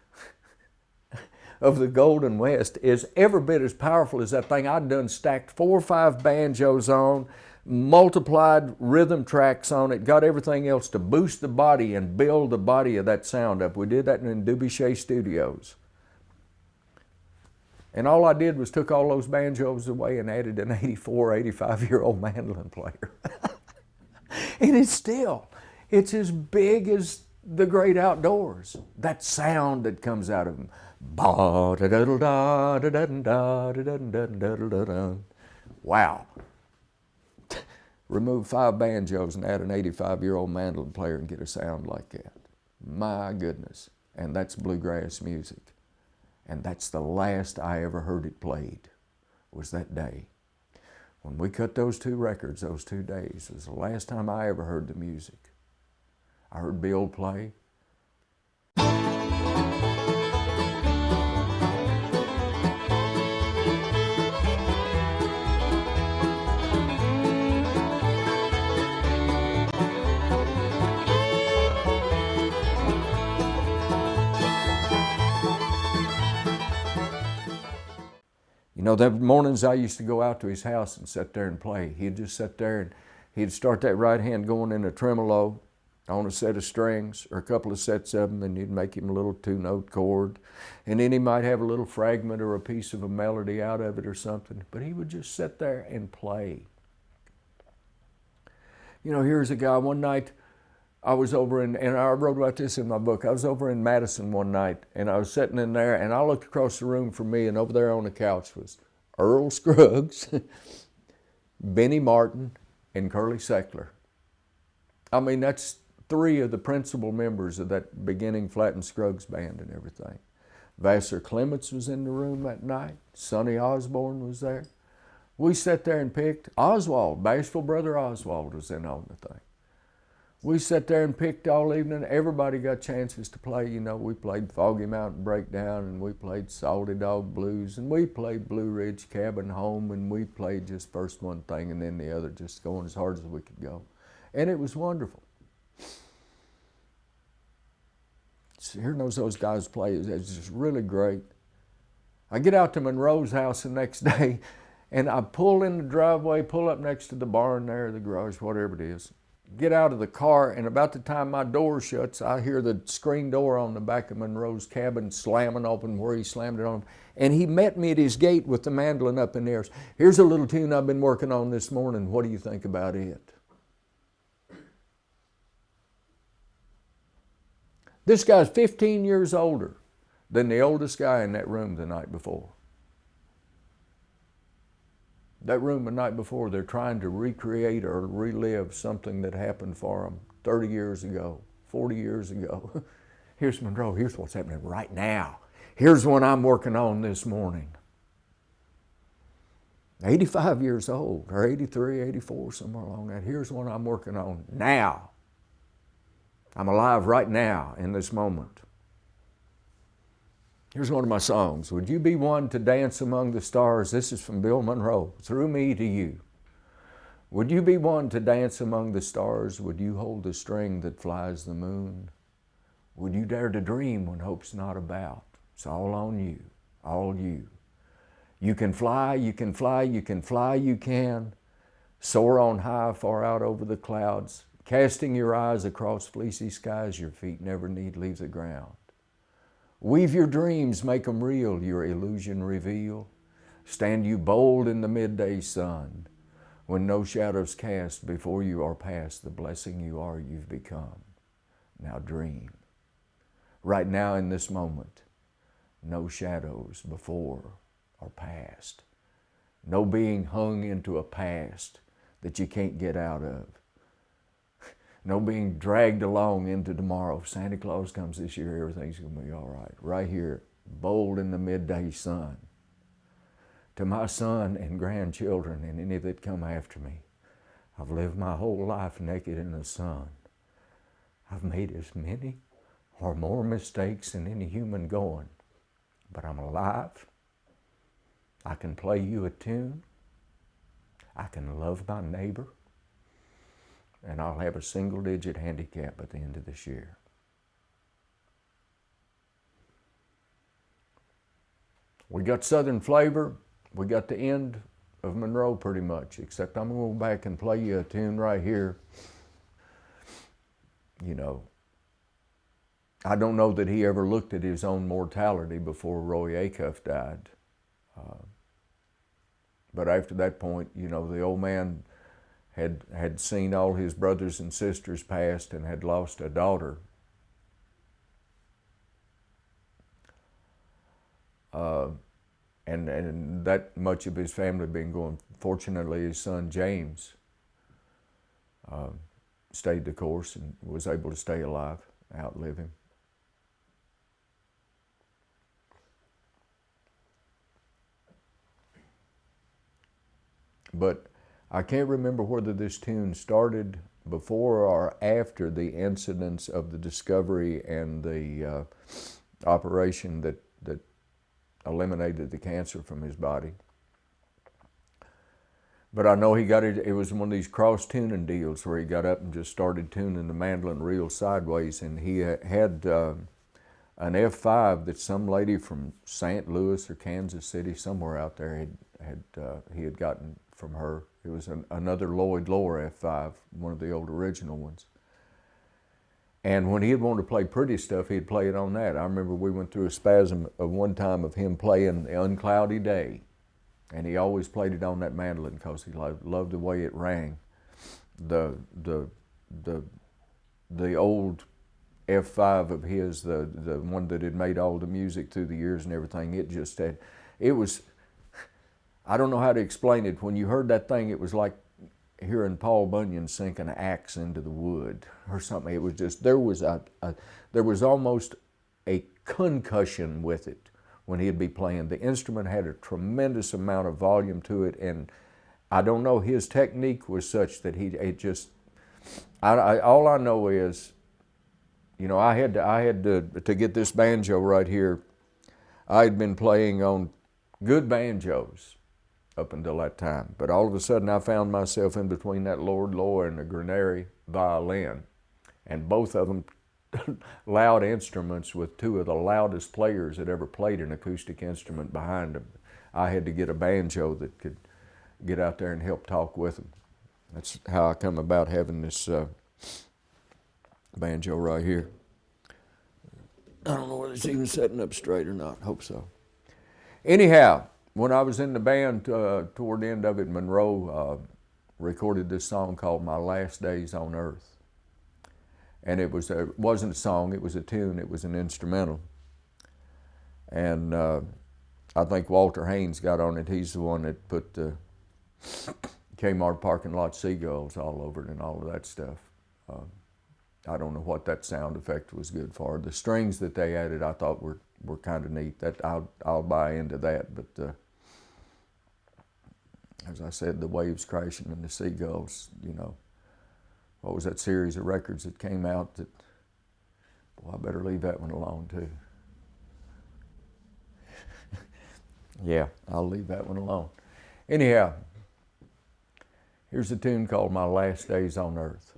of the Golden West is every bit as powerful as that thing I'd done stacked 4 or 5 banjos on, multiplied rhythm tracks on it, got everything else to boost the body and build the body of that sound up. We did that in Dubuchet Studios. And all I did was took all those banjos away and added an 84, 85-year-old mandolin player. And it's as big as the great outdoors. That sound that comes out of them. Wow. Remove 5 banjos and add an 85-year-old mandolin player and get a sound like that. My goodness. And that's bluegrass music. And that's the last I ever heard it played, was that day. When we cut those 2 records, those 2 days, was the last time I ever heard the music. I heard Bill play. You know, the mornings I used to go out to his house and sit there and play. He'd just sit there and he'd start that right hand going in a tremolo on a set of strings or a couple of sets of them, and you'd make him a little 2-note chord. And then he might have a little fragment or a piece of a melody out of it or something, but he would just sit there and play. You know, here's a guy, one night I was over in, and I wrote about this in my book, I was over in Madison one night, and I was sitting in there, and I looked across the room from me, and over there on the couch was Earl Scruggs, Benny Martin, and Curly Seckler. I mean, that's 3 of the principal members of that beginning Flatt & Scruggs band and everything. Vassar Clements was in the room that night. Sonny Osborne was there. We sat there and picked. Oswald, Bashful Brother Oswald was in on the thing. We sat there and picked all evening. Everybody got chances to play. You know, we played Foggy Mountain Breakdown, and we played Salty Dog Blues, and we played Blue Ridge Cabin Home, and we played just first one thing and then the other, just going as hard as we could go. And it was wonderful. So hearing those guys play is just really great. I get out to Monroe's house the next day, and I pull in the driveway, pull up next to the barn there, the garage, whatever it is. Get out of the car, and about the time my door shuts, I hear the screen door on the back of Monroe's cabin slamming open where he slammed it on. And he met me at his gate with the mandolin up in the air. Here's a little tune I've been working on this morning. What do you think about it? This guy's 15 years older than the oldest guy in that room the night before. That room the night before, they're trying to recreate or relive something that happened for them 30 years ago, 40 years ago. Here's Monroe, here's what's happening right now. Here's what I'm working on this morning. 85 years old, or 83, 84, somewhere along that. Here's what I'm working on now. I'm alive right now in this moment. Here's one of my songs. Would you be one to dance among the stars? This is from Bill Monroe. Through me to you. Would you be one to dance among the stars? Would you hold the string that flies the moon? Would you dare to dream when hope's not about? It's all on you, all you. You can fly, you can fly, you can fly, you can. Soar on high, far out over the clouds. Casting your eyes across fleecy skies, your feet never need leave the ground. Weave your dreams, make them real, your illusion reveal. Stand you bold in the midday sun, when no shadows cast before you are past the blessing you are, you've become. Now dream. Right now in this moment, no shadows before or past. No being hung into a past that you can't get out of. No being dragged along into tomorrow. If Santa Claus comes this year, everything's going to be all right. Right here, bold in the midday sun. To my son and grandchildren and any that come after me, I've lived my whole life naked in the sun. I've made as many or more mistakes than any human going, but I'm alive. I can play you a tune. I can love my neighbor. And I'll have a single-digit handicap at the end of this year. We got Southern flavor. We got the end of Monroe pretty much, except I'm going to go back and play you a tune right here. You know, I don't know that he ever looked at his own mortality before Roy Acuff died. But after that point, you know, the old man had seen all his brothers and sisters passed and had lost a daughter. And that much of his family had been going. Fortunately, his son James stayed the course and was able to stay alive, outlive him. But I can't remember whether this tune started before or after the incidents of the discovery and the operation that eliminated the cancer from his body. But I know he got it, it was one of these cross-tuning deals where he got up and just started tuning the mandolin real sideways, and he had a an F5 that some lady from St. Louis or Kansas City, somewhere out there, he had gotten from her. It was another Lloyd Loar F5, one of the old original ones. And when he'd want to play pretty stuff, he'd play it on that. I remember we went through a spasm of one time of him playing The Uncloudy Day. And he always played it on that mandolin because he loved the way it rang. The old F5 of his, the one that had made all the music through the years and everything, it was, I don't know how to explain it. When you heard that thing, it was like hearing Paul Bunyan sink an axe into the wood or something. It was just, there was almost a concussion with it when he'd be playing. The instrument had a tremendous amount of volume to it, and I don't know, his technique was such that all I know is, you know, I had to get this banjo right here. I had been playing on good banjos up until that time, but all of a sudden I found myself in between that Lord Loar and the Granary violin, and both of them loud instruments with two of the loudest players that ever played an acoustic instrument behind them. I had to get a banjo that could get out there and help talk with them. That's how I come about having this banjo right here. I don't know whether it's even setting up straight or not. Hope so. Anyhow, when I was in the band toward the end of it, Monroe recorded this song called My Last Days on Earth. And it wasn't a song, it was a tune, it was an instrumental. And I think Walter Haynes got on it. He's the one that put the Kmart parking lot seagulls all over it and all of that stuff. I don't know what that sound effect was good for. The strings that they added I thought were kind of neat. That I'll buy into that, but as I said, the waves crashing and the seagulls, you know, what was that series of records that came out that, boy, I better leave that one alone too. Yeah, I'll leave that one alone. Anyhow, here's a tune called My Last Days on Earth.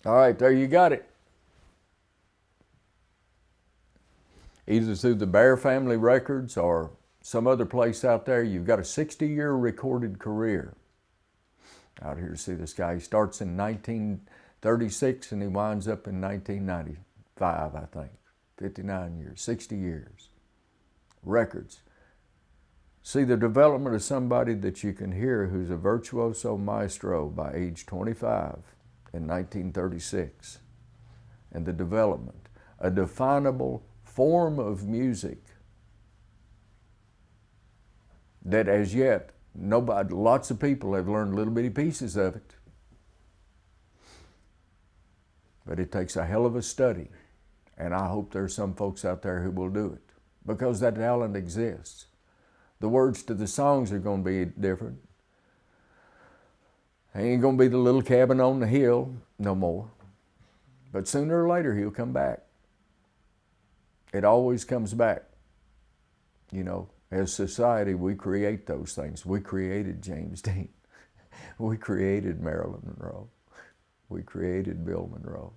All right, there you got it. Either through the Bear Family Records or some other place out there, you've got a 60-year recorded career. Out here to see this guy. He starts in 1936 and he winds up in 1995, I think. 59 years, 60 years. Records. See the development of somebody that you can hear who's a virtuoso maestro by age 25 in 1936. And the development. A definable form of music that as yet lots of people have learned little bitty pieces of it. But it takes a hell of a study. And I hope there's some folks out there who will do it. Because that talent exists. The words to the songs are going to be different. He ain't going to be the little cabin on the hill no more. But sooner or later he'll come back. It always comes back. You know, as society, we create those things. We created James Dean. We created Marilyn Monroe. We created Bill Monroe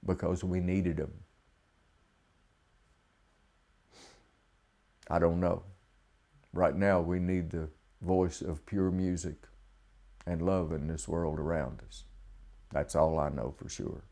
because we needed them. I don't know. Right now, we need the voice of pure music and love in this world around us. That's all I know for sure.